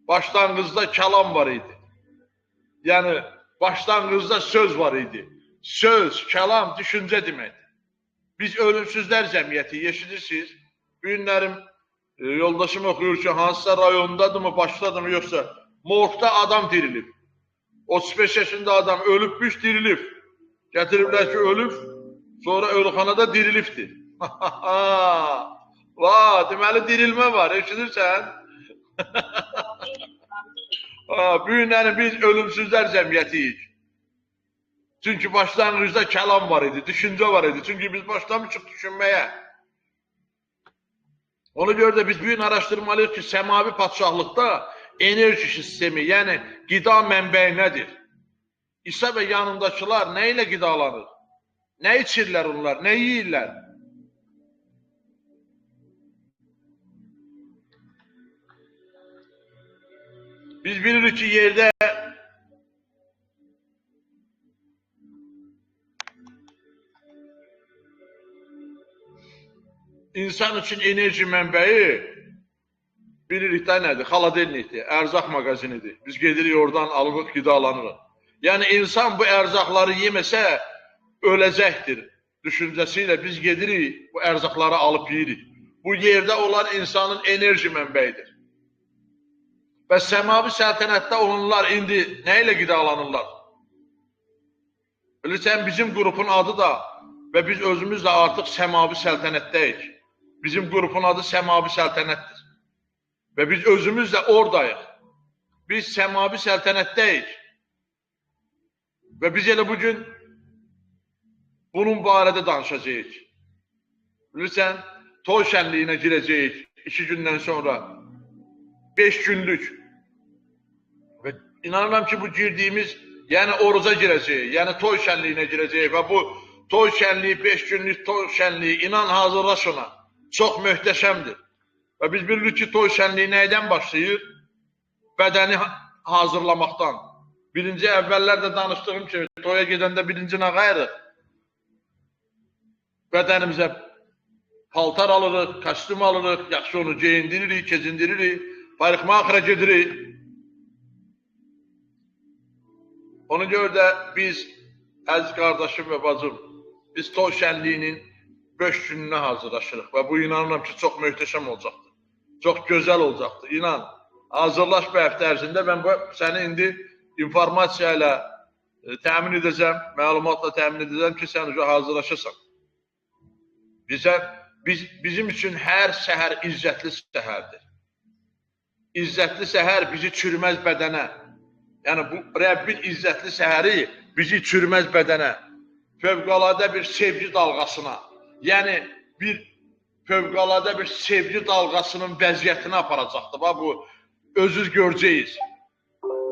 Başlanğıcda kəlam var idi. Yəni, başlanğıcda söz var idi. Söz, kəlam, düşüncə deməkdir. Biz ölümsüzlər cəmiyyəti, eşidirsiniz? Bu günlərim yoldaşım oxuyur ki, hansısa rayondadırmı, başladırmı, yoxsa morgda adam dirilib. 35 yaşında adam ölübmüş, dirilib. Gətiriblər ki, ölüb, sonra ölüxanada dirilibdir. Va, deməli dirilmə var, eşidirsən? Bu günləri biz ölümsüzlər cəmiyyətiyik. Çünki başlanğıcda kəlam var idi, düşüncə var idi. Çünki biz başlamışıq düşünməyə. Ona görə də biz bu gün araşdırmalıyıq ki, səmavi padşahlıqda enerji sistemi, yəni qida mənbəyi nədir? İsa və yanındakılar nə ilə qidalanır? Nə içirlər onlar, nə yeyirlər? Biz bilirik ki, yerdə insan üçün enerji mənbəyi bilirik də nədir? Xaladelnikdir, ərzaq mağazinidir. Biz gedirik oradan alırıq, qidalanırıq. Yəni insan bu ərzaqları yeməsə öləcəkdir düşüncəsi ilə biz gedirik, bu ərzaqları alıb yeyirik. Bu yerdə olan insanın enerji mənbəyidir. Və səmavi səltənətdə olanlar indi nə ilə qidalanırlar? Bilirsən, bizim qrupun adı da və biz özümüz də artıq səmavi səltənətdəyik. Bizim qrupun adı səmavi səltənətdir. Və biz özümüz də oradayıq. Biz səmavi səltənətdəyik. Və biz elə bugün bunun barədə danışacağıq. Bilirsən, toy şənliyinə girəcəyik 2 gündən sonra. 5 günlük. Və inanıram ki, bu girdiyimiz, yəni oruca girəcəyik, yəni toy şənliyinə girəcəyik və bu toy şənliyi, 5 günlük toy şənliyi, inan hazırlaş ona, çox möhtəşəmdir. Və biz bilirik ki, toy şənliyi nəydən başlayır? Bədəni hazırlamaqdan. Birinci əvvəllər də danışdığım kimi, toya gedəndə birinci nə qayırıq? Bədənimizə paltar alırıq, kostyum alırıq, yaxşı onu geyindiririk, keçindiririk, parikmaxıra gedirik. Ona görə də biz, əziz qardaşım və bacım, biz toy şənliyinin 5 gününə hazırlaşırıq və bu inanıram ki, çox möhtəşəm olacaqdır. Çox gözəl olacaqdır, inan. Hazırlaş bu həftə ərzində, mən səni indi informasiya ilə təmin edəcəm, məlumatla təmin edəcəm ki, sən hazırlaşasan. Bizim üçün hər səhər izzətli səhərdir. İzzətli səhər bizi çürməz bədənə. Yəni, bu Rəbbin izzətli səhəri bizi çürməz bədənə. Fövqəladə bir sevgi dalğasına, yəni bir fövqəladə bir sevgi dalğasının vəziyyətinə aparacaqdır. Bu, özünüz görəcəyiz.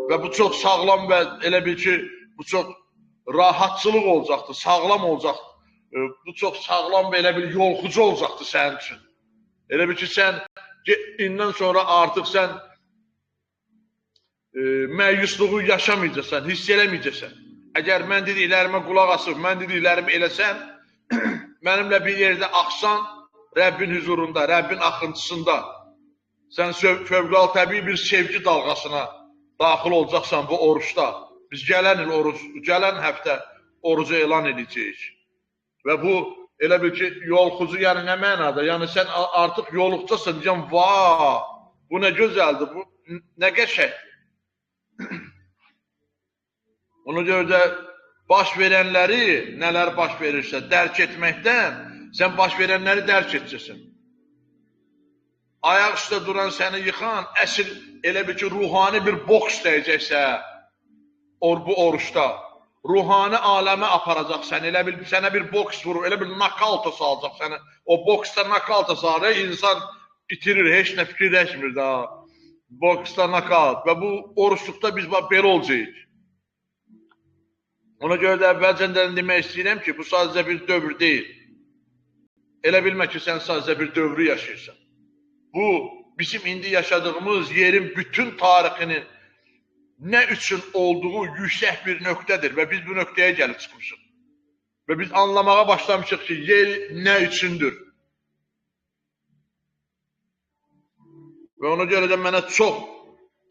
Və bu çox sağlam və elə bil ki, bu çox rahatçılıq olacaqdır, sağlam olacaqdır. Bu çox sağlam və elə bil yolxucu olacaqdır sənin üçün. Elə bil ki, sən indən sonra artıq sən məyusluğu yaşamayacaqsan, hiss eləməyəcəksən. Əgər mən dediklərimə qulaq asıb, mən dediklərimi eləsən, mənimlə bir yerdə axsan, Rəbbin huzurunda, Rəbbin axıncısında, sən fövqəladə təbii bir sevgi dalğasına daxil olacaqsan bu oruçda. Biz gələn həftə orucu elan edəcəyik. Və bu, elə bil ki, yolxucu, yəni nə mənada? Yəni sən artıq yoluqcasan, deyəcəm, va, bu nə gözəldir, bu nə qəşəkdir. Ona görə də baş verənləri, nələr baş verirsə, dərk etməkdən, sən baş verənləri dərk edəcəksən. Ayaq üstə duran səni yıxan, əsl elə bil ki, ruhani bir boks dəyəcəksə, bu oruçda, ruhani aləmə aparacaq səni, elə bil sənə bir boks vurur, elə bil nakalta salacaq səni. O boksda nakalta salır, insan itirir, heç nə fikirləşmir daha. Boksda nakalt və bu oruçluqda biz belə olacaq. Ona görə də əvvəlcədən demək istəyirəm ki, bu sadəcə bir dövr deyil. Elə bilmə ki, sən sadəcə bir dövrü yaşayırsan. Bu, bizim indi yaşadığımız yerin bütün tarixinin nə üçün olduğu yüksək bir nöqtədir və biz bu nöqtəyə gəlib çıxmışıq. Və biz anlamağa başlamışıq ki, yer nə üçündür. Və ona görə də mənə çox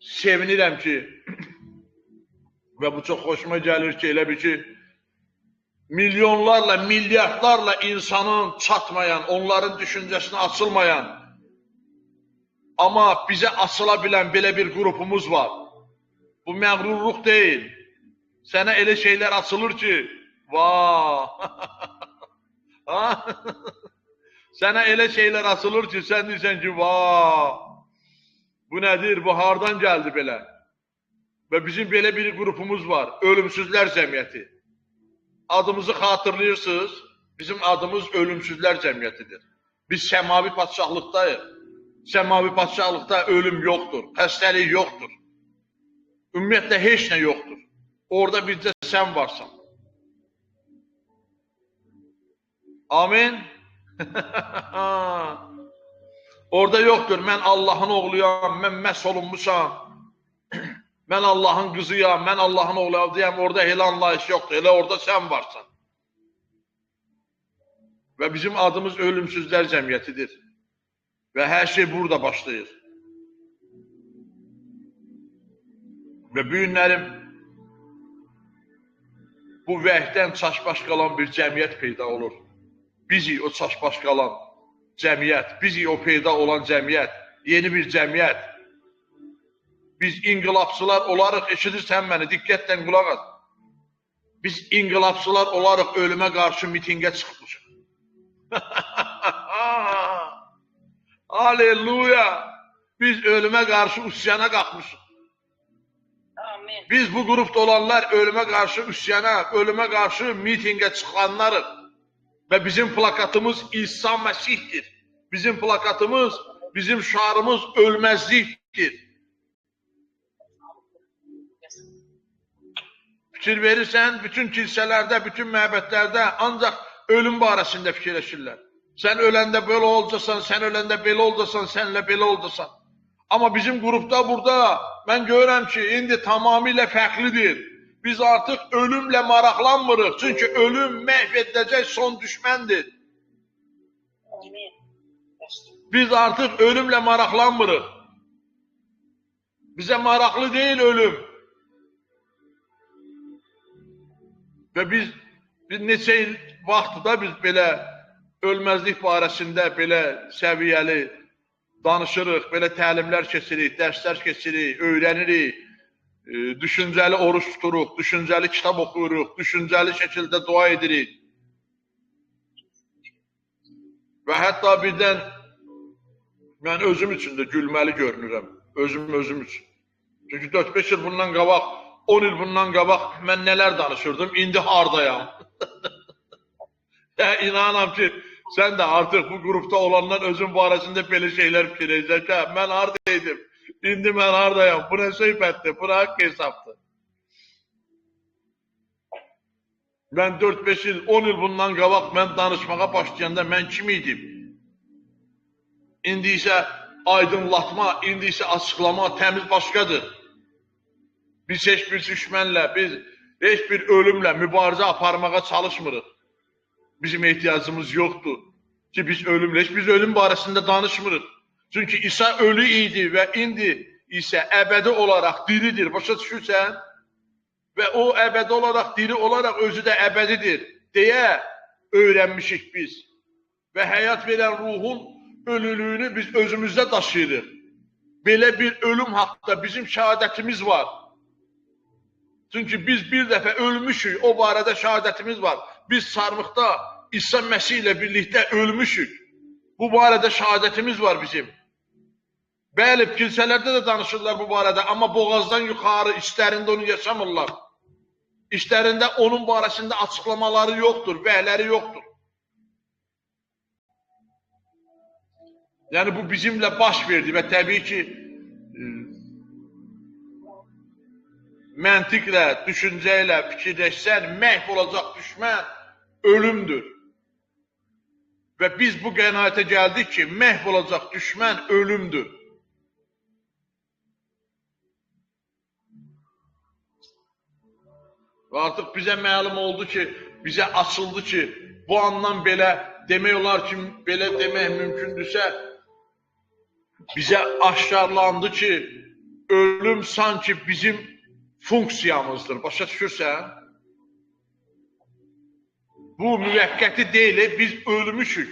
sevinirəm ki, və bu çox xoşuma gəlir ki, elə bir ki, milyonlarla, milyardlarla insanın çatmayan, onların düşüncəsinə açılmayan, amma bizə açıla bilən belə bir qrupumuz var. Bu məğrurluq deyil. Sənə elə şeylər açılır ki, vah! Sənə elə şeylər açılır ki, sən deyirsən ki, vah! Bu nədir, bu hardan gəldi belə? Və bizim belə bir qrupumuz var, Ölümsüzlər Cəmiyyəti. Adımızı xatırlayırsınız, bizim adımız Ölümsüzlər Cəmiyyətidir. Biz səmavi padşahlıqdayıq. Səmavi padşahlıqda ölüm yoxdur, xəstəlik yoxdur. Ümumiyyətlə heç nə yoxdur. Orada bircə sən varsan. Amin. Orada yoxdur, mən Allahın oğluyam, mən məhs olunmuşam, mən Allahın qızıyam, mən Allahın oğluyam deyəm, orada elə anlayış yoxdur, elə orada sən varsan. Və bizim adımız Ölümsüzlər Cəmiyyətidir. Və hər şey burada başlayır. Və bu günlərim bu vəhdən çaşbaş qalan bir cəmiyyət peyda olur. Bizi o çaşbaş qalan cəmiyyət, bizi o peyda olan cəmiyyət, yeni bir cəmiyyət. Biz inqilabçılar olarıq, eşidirsən məni, diqqətlə qulaq as. Biz inqilabçılar olarıq, ölümə qarşı mitingə çıxmışıq. Aleluya! Biz ölümə qarşı üsyana qalxmışıq. Biz bu qrupda olanlar ölümə qarşı üsyana, ölümə qarşı mitingə çıxanlarıq. Və bizim plakatımız İsa Məsihdir. Bizim plakatımız, bizim şarımız ölməzlikdir. Fikir verirsən, bütün kilsələrdə, bütün məbədlərdə ancaq ölüm barəsində fikirləşirlər. Sən öləndə belə olacasan, sən öləndə belə olacasan, sənlə belə olacasan. Amma bizim qrupda burada mən görürəm ki, indi tamamilə fərqlidir. Biz artıq ölümlə maraqlanmırıq. Çünki ölüm məhv ediləcək son düşməndir. Biz artıq ölümlə maraqlanmırıq. Bizə maraqlı deyil ölüm. Və biz neçə il vaxtda biz belə ölməzlik barəsində belə səviyyəli danışırıq, belə təlimlər keçirik, dərslər keçirik, öyrənirik, düşüncəli oruç tuturuq, düşüncəli kitab oxuyuruq, düşüncəli şəkildə dua edirik. Və hətta birdən mən özüm üçün də gülməli görünürəm, özüm üçün. Çünki 4-5 il bundan qabaq, 10 il bundan qabaq mən nələr danışırdım, indi hardayam. İnanam ki, sən də artıq bu qrupda olanlar özün barəsində belə şeylər fikirləyəcək ki, mən haradaydım, indi mən haradayam, bu nə söhbətdir, bu nə haqq hesabdır. Mən 4-5 il, 10 il bundan qabaq mən danışmağa başlayanda mən kim idim? İndi isə aydınlatma, indi isə açıqlama təmiz başqadır. Biz heç bir düşmənlə, biz heç bir ölümlə mübarizə aparmağa çalışmırıq. Bizim ehtiyacımız yoxdur ki, biz ölüm barəsində danışmırıq. Çünki İsa ölü idi və indi isə əbədi olaraq diridir, başa düşürsən? Və o əbədi olaraq, diri olaraq özü də əbədidir deyə öyrənmişik biz. Və həyat verən ruhun ölülüyünü biz özümüzdə daşıyırıq. Belə bir ölüm haqqında bizim şəhadətimiz var. Çünki biz bir dəfə ölmüşük, o barədə şəhadətimiz var. Biz sarmıqda İsa Məsih ilə birlikdə ölmüşük. Bu barədə şəhadətimiz var bizim. Bəli, kilsələrdə də danışırlar bu barədə, amma boğazdan yuxarı, işlərində onu yaşamırlar. İşlərində onun barəsində açıqlamaları yoxdur, vəhləri yoxdur. Yəni bu bizimlə baş verdi və təbii ki, məntiqlə, düşüncə ilə fikirləşsən, məhv olacaq düşmən ölümdür. Və biz bu qənaətə gəldik ki, məhv olacaq düşmən ölümdür. Və artıq bizə məlum oldu ki, bizə açıldı ki, bu andan belə demək olar ki, belə demək mümkündürsə, bizə aşkarlandı ki, ölüm sanki bizim funksiyamızdır. Başa düşürsən? Bu müvəqqəti deyil, biz ölmüşük.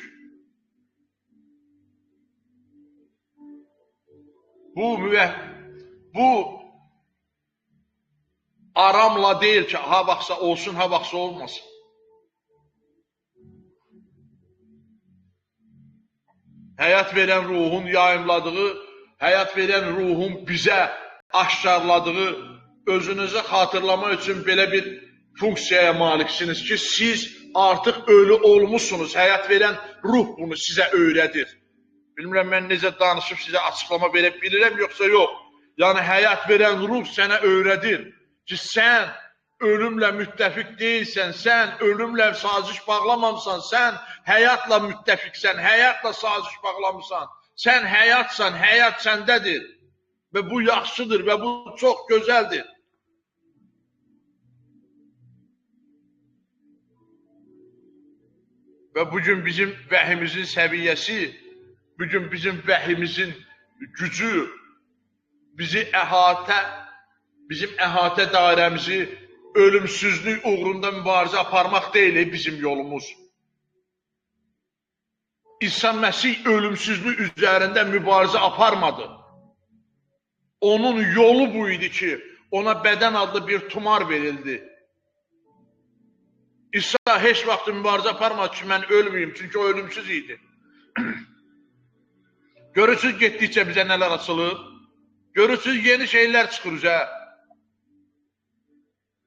Bu aramla deyil ki, ha vaxtsa olsun, ha vaxtsa olmasın. Həyat verən ruhun yayımladığı, həyat verən ruhun bizə aşkarladığı, özünüzü xatırlamaq üçün belə bir funksiyaya maliksiniz ki, siz artıq ölü olmuşsunuz. Həyat verən ruh bunu sizə öyrədir. Bilmirəm, mən necə danışıb sizə açıqlama verib bilirəm, yoxsa yox. Yəni, həyat verən ruh sənə öyrədir ki, sən ölümlə müttəfiq deyilsən, sən ölümlə saziş bağlamamsan, sən həyatla müttəfiqsən, həyatla saziş bağlamısan, sən həyatsan, həyat səndədir. Və bu yaxşıdır və bu çox gözəldir. Və bugün bizim vəhimizin səviyyəsi, bugün bizim vəhimizin gücü, bizim əhatə dairəmizi ölümsüzlük uğrunda mübarizə aparmaq deyil bizim yolumuz. İsa Məsih ölümsüzlük üzərində mübarizə aparmadı. Onun yolu bu idi ki, ona bədən adlı bir tumar verildi. İsa heç vaxt mübarizə aparmadı ki, mən ölməyim, çünki o ölümsüz idi. Görürsünüz, getdikcə bizə nələr açılır? Görürsünüz, yeni şeylər çıxır üzə.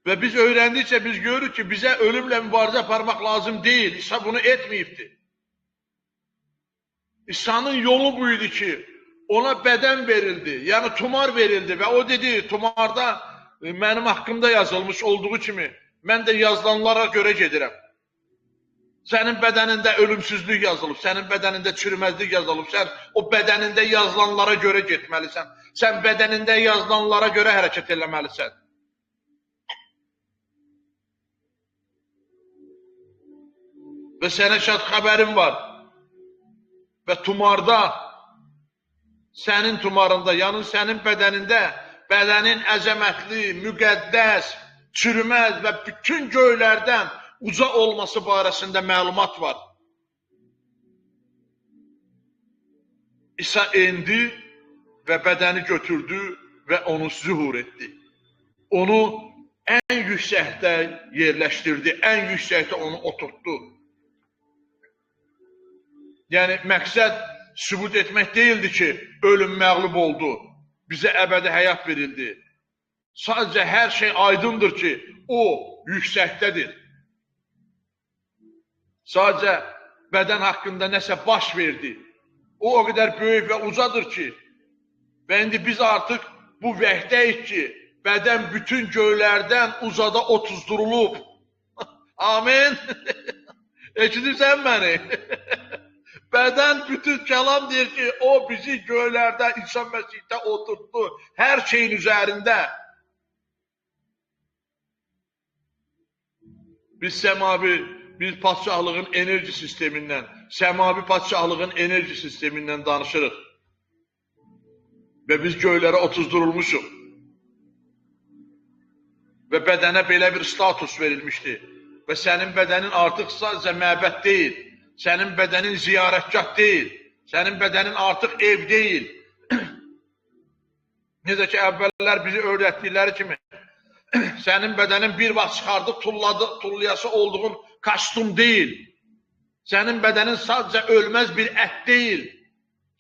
Və biz öyrəndikcə biz görürük ki, bizə ölümlə mübarizə aparmaq lazım deyil. İsa bunu etməyibdir. İsa'nın yolu bu idi ki, ona bədən verildi, yəni tumar verildi və o dedi, tumarda mənim haqqımda yazılmış olduğu kimi, mən də yazılanlara görə gedirəm. Sənin bədənində ölümsüzlük yazılıb, sənin bədənində çürüməzlik yazılıb, sən o bədənində yazılanlara görə getməlisən, sən bədənində yazılanlara görə hərəkət eləməlisən. Və sənə şad xəbərim var. Və tumarda, sənin tumarında, yəni sənin bədənində, bədənin əzəmətli, müqəddəs, çürüməz və bütün göylərdən uca olması barəsində məlumat var. İsa endi və bədəni götürdü və onu zühur etdi. Onu ən yüksəkdə yerləşdirdi, ən yüksəkdə onu oturtdu. Yəni, məqsəd sübut etmək deyildi ki, ölüm məğlub oldu, bizə əbədi həyat verildi. Sadəcə hər şey aydındır ki, o yüksəkdədir. Sadəcə bədən haqqında nəsə baş verdi. O qədər böyük və ucadır ki, və indi biz artıq bu vəhdəyik ki, bədən bütün göylərdən uzada otuzdurulub. Amin. Eşidirsən məni? Bədən bütün kəlam deyir ki, o bizi göylərdə, İsa Məsihdə oturtdu, hər şeyin üzərində. Biz səmavi, biz padşahlığın enerji sistemindən, səmavi padşahlığın enerji sistemindən danışırıq. Və biz göylərə otuzdurulmuşuq. Və bədənə belə bir status verilmişdi. Və sənin bədənin artıq sadəcə məbəd deyil. Sənin bədənin ziyarətgah deyil, sənin bədənin artıq ev deyil. Necə ki, əvvəllər bizi öyrətdikləri kimi, sənin bədənin bir vaxt çıxardıb tullayası olduğun kostyum deyil. Sənin bədənin sadəcə ölməz bir ət deyil.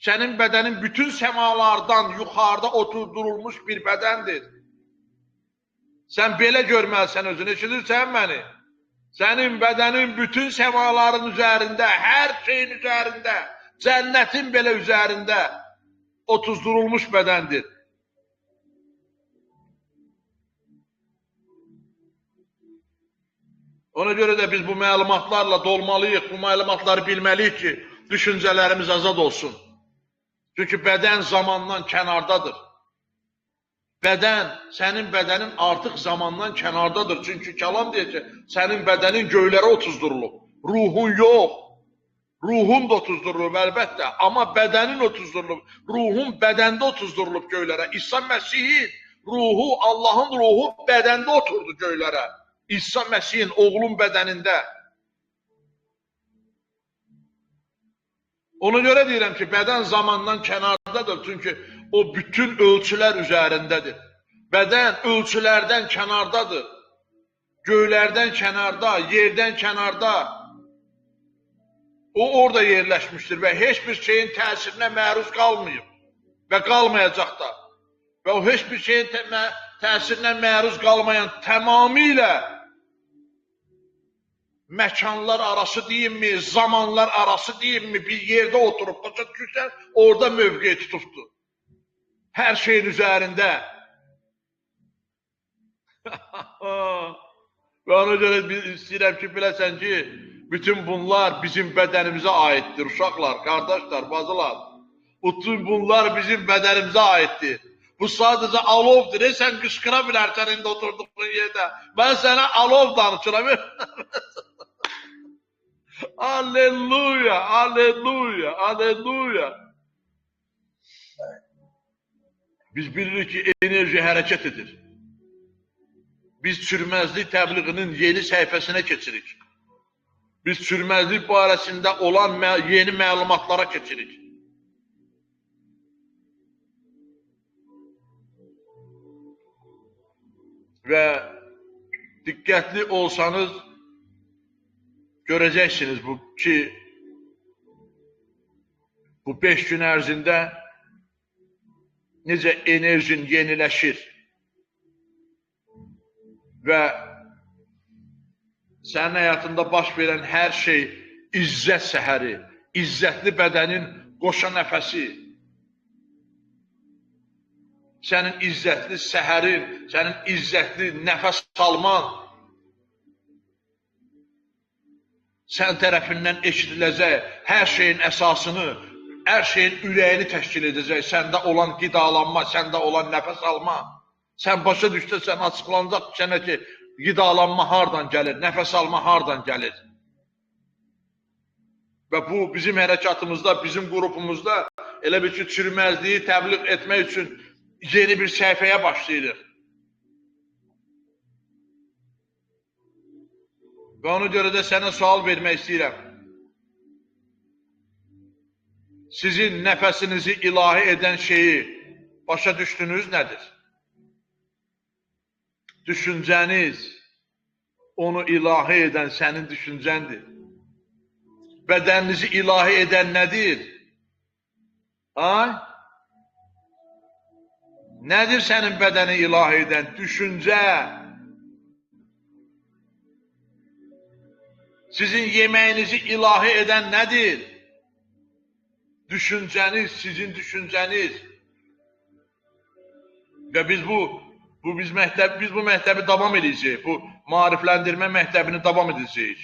Sənin bədənin bütün səmalardan yuxarıda oturdurulmuş bir bədəndir. Sən belə görməlisən özünü, eşidirsən məni? Sənin bədənin bütün səmaların üzərində, hər şeyin üzərində, cənnətin belə üzərində otuzdurulmuş bədəndir. Ona görə də biz bu məlumatlarla dolmalıyıq, bu məlumatları bilməliyik ki, düşüncələrimiz azad olsun. Çünki bədən zamandan kənardadır. Bədən, sənin bədənin artıq zamandan kənardadır. Çünki kəlam deyir ki, sənin bədənin göylərə otuzdurulub. Ruhun yox. Ruhun da otuzdurulub əlbəttə, amma bədənin otuzdurulub, ruhun bədəndə otuzdurulub göylərə. İsa Məsihin ruhu, Allahın ruhu bədəndə oturdu göylərə. İsa Məsihin oğlun bədənində. Ona görə deyirəm ki, bədən zamandan kənardadır, çünki o bütün ölçülər üzərindədir. Bədən ölçülərdən kənardadır. Göylərdən kənarda, yerdən kənarda. O orada yerləşmişdir və heç bir şeyin təsirinə məruz qalmayıb və qalmayacaq da. Və o heç bir şeyin təsirinə məruz qalmayan tamamilə məkanlar arası deyimmi, zamanlar arası deyimmi bir yerdə oturub, başa düşürsən, orada mövqe tutubdur. Hər şeyin üzərində. Və ona görə istəyirəm ki, biləsən ki, bütün bunlar bizim bədənimizə aiddir, uşaqlar, qardaşlar, bacılar. Bütün bunlar bizim bədənimizə aiddir. Bu sadəcə alovdur, sən qışqıra bilərsən indi oturduğun yerdə. Mən sənə alov danışıram. Alleluya, alleluya, alleluya. Biz bilirik ki, enerji hərəkət edir. Biz çürməzlik təbliğinin yeni səhifəsinə keçirik. Biz çürməzlik barəsində olan yeni məlumatlara keçirik. Və diqqətli olsanız, görəcəksiniz ki, bu 5 gün ərzində necə enerjin yeniləşir və sənin həyatında baş verən hər şey izzət səhəri, izzətli bədənin qoşa nəfəsi, sənin izzətli səhərin, sənin izzətli nəfəs alman sən tərəfindən eşidiləcək hər şeyin əsasını, hər şeyin ürəyini təşkil edəcək, səndə olan qidalanma, səndə olan nəfəs alma. Sən başa düşdəsən, açıqlanacaq sənə ki, qidalanma hardan gəlir, nəfəs alma hardan gəlir. Və bu, bizim hərəkatımızda, bizim qrupumuzda elə bir ki, çürüməzliyi təbliğ etmək üçün yeni bir səhifəyə başlayırıq. Və ona görə də sənə sual vermək istəyirəm. Sizin nəfəsinizi ilahi edən şeyi başa düşdünüz nədir? Düşüncəniz, onu ilahi edən sənin düşüncəndir. Bədəninizi ilahi edən nədir? Nədir sənin bədəni ilahi edən? Düşüncə. Sizin yeməyinizi ilahi edən nədir? Düşüncəniz, sizin düşüncəniz. Və biz bu məktəbi davam edəcəyik. Bu maarifləndirmə məktəbini davam edəcəyik.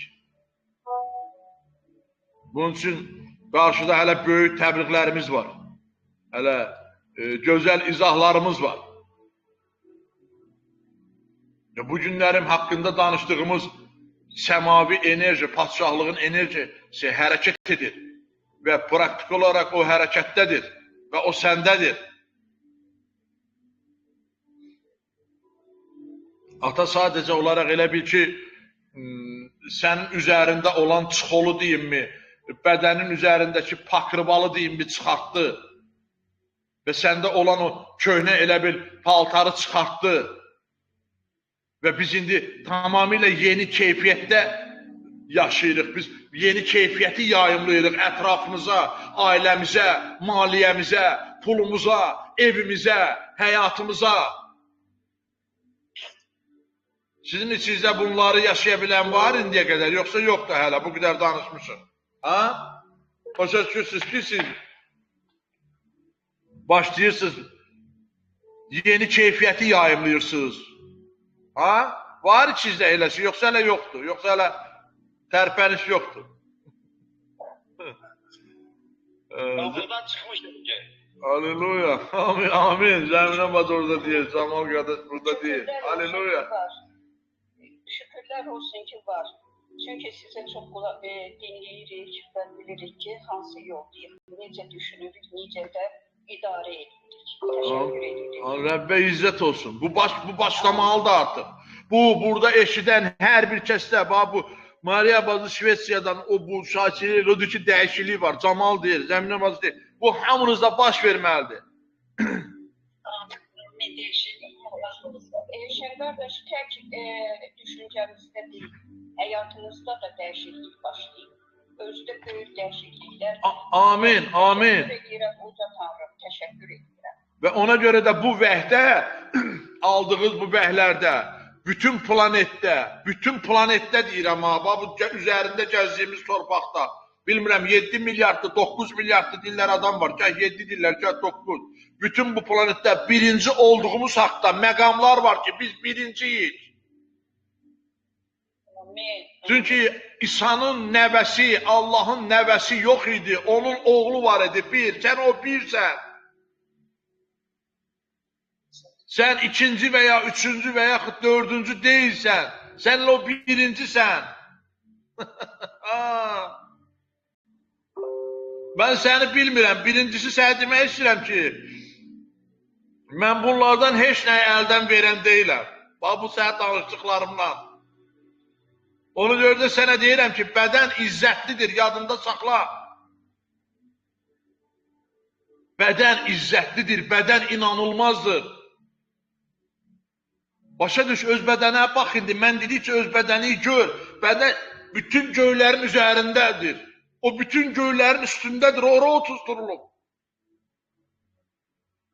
Bunun üçün qarşıda hələ böyük təbliğlərimiz var. Hələ gözəl izahlarımız var. Bu günlərim haqqında danışdığımız səmavi enerji, padşahlığın enerjisi hərəkət edir. Və praktik olaraq o hərəkətdədir və o səndədir. Ata sadəcə olaraq elə bil ki, sənin üzərində olan çıxolu deyimmi, bədənin üzərindəki pakrıbalı deyimmi çıxartdı və səndə olan o köhnə elə bil paltarı çıxartdı və biz indi tamamilə yeni keyfiyyətdə yaşayırıq. Biz yeni keyfiyyəti yayımlayırıq ətrafımıza, ailəmizə, maliyyəmizə, pulumuza, evimizə, həyatımıza. Sizin içinizdə bunları yaşaya bilən var indiyə qədər, yoxsa yoxdur hələ, bu qədər danışmışıq. Başa düşürsünüz ki, siz başlayırsınız, yeni keyfiyyəti yayımlayırsınız. Var içinizdə eləsi, yoxsa hələ yoxdur, yoxsa hələ tərpəniş yoxdur. Buradan çıxmışdır ki. Aleluya, amin, amin. Zəminə bacı orada deyir, Camal qardaş burada deyir. Aleluya. Şükürlər olsun ki var. Çünki sizə çox dinləyirik və bilirik ki, hansı yoldayıq, necə düşünürük, necə də idarə edirik. Təşəkkür edirik. Rəbbə izzət olsun. Bu başlamalıdır artıq. Burada eşidən hər bir kəsdə, bu Maria bazı Şvetsiyadan bu şakirlik, odur ki, dəyişiklik var. Camal deyir, Zəminə bazı deyir. Bu hamınızda baş verməlidir. Şəhbər də tək düşüncəmizdə deyil, həyatınızda da dəyişiklik başlayıb. Özdə böyük dəyişikliklər. Amin, amin. Təşəkkür edirəm, uca Tanrım, təşəkkür edirəm. Və ona görə də bu vəhdə, aldığınız bu vəhlərdə, bütün planetdə deyirəm, bu üzərində gəzdiyimiz torpaqda, bilmirəm, 7 milyardlı, 9 milyardlı dillər adam var, gəl 7 dillər, gəl 9. Bütün bu planetdə birinci olduğumuz haqda məqamlar var ki, biz birinciyik. Çünki İsa'nın nəvəsi, Allahın nəvəsi yox idi, onun oğlu var idi, bir, sən o birsən. Sən ikinci və ya üçüncü və ya dördüncü deyilsən, sən o birincisən. Mən səni bilmirəm, birincisi sənə demək istəyirəm ki, mən bunlardan heç nəyi əldən verən deyiləm. Bu sənə danışdıqlarımdan. Onu görə də sənə deyirəm ki, bədən izzətlidir, yadında saxla. Bədən izzətlidir, bədən inanılmazdır. Başa düş, öz bədənə bax indi, mən dedikcə öz bədəni gör. Bədən bütün göylərin üzərindədir. O bütün göylərin üstündədir, ora otuzdurulub.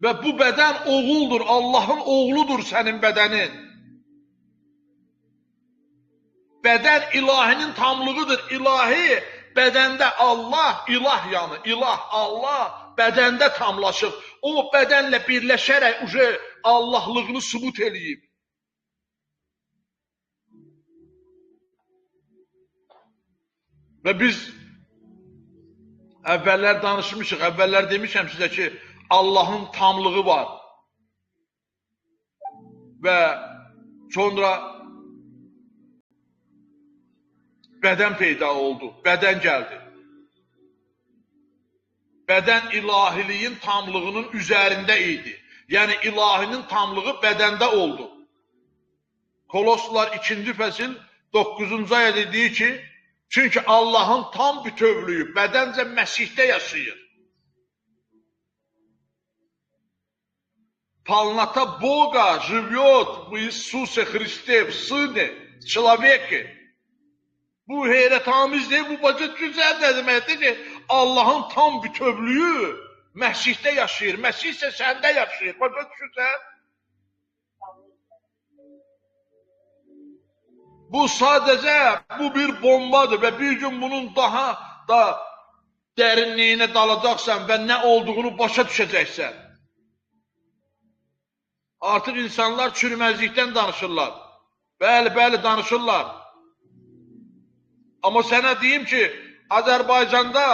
Və bu bədən oğuldur, Allahın oğludur sənin bədənin. Bədən ilahinin tamlığıdır, ilahi bədəndə Allah, ilah yanı, ilah, Allah bədəndə tamlaşıb. O bədənlə birləşərək Allahlığını sübut eləyib. Və biz əvvəllər danışmışıq, əvvəllər demişəm sizə ki, Allahın tamlığı var. Və sonra bədən peyda oldu, bədən gəldi. Bədən ilahiliyin tamlığının üzərində idi. Yəni ilahinin tamlığı bədəndə oldu. Koloslar 2-ci fəsil 9-cu aya dediyi ki, çünki Allahın tam bütövlüyü bədəncə Məsihdə yaşayır. Полнота Бога живет в Иисусе Христе, в Сыне, в человеке. Bu heyrətamizdir, bu bacı güzel də deməkdir ki, Allahın tam bütövlüyü Məsihdə yaşayır, Məsih isə səndə yaşayır. Bacı güzel. Bu sadəcə bir bombadır və bir gün bunun daha da dərinliyinə dalacaqsan və nə olduğunu başa düşəcəksən. Artıq insanlar çürümezlikdən danışırlar. Bəli, danışırlar. Amma sənə deyim ki, Azərbaycanda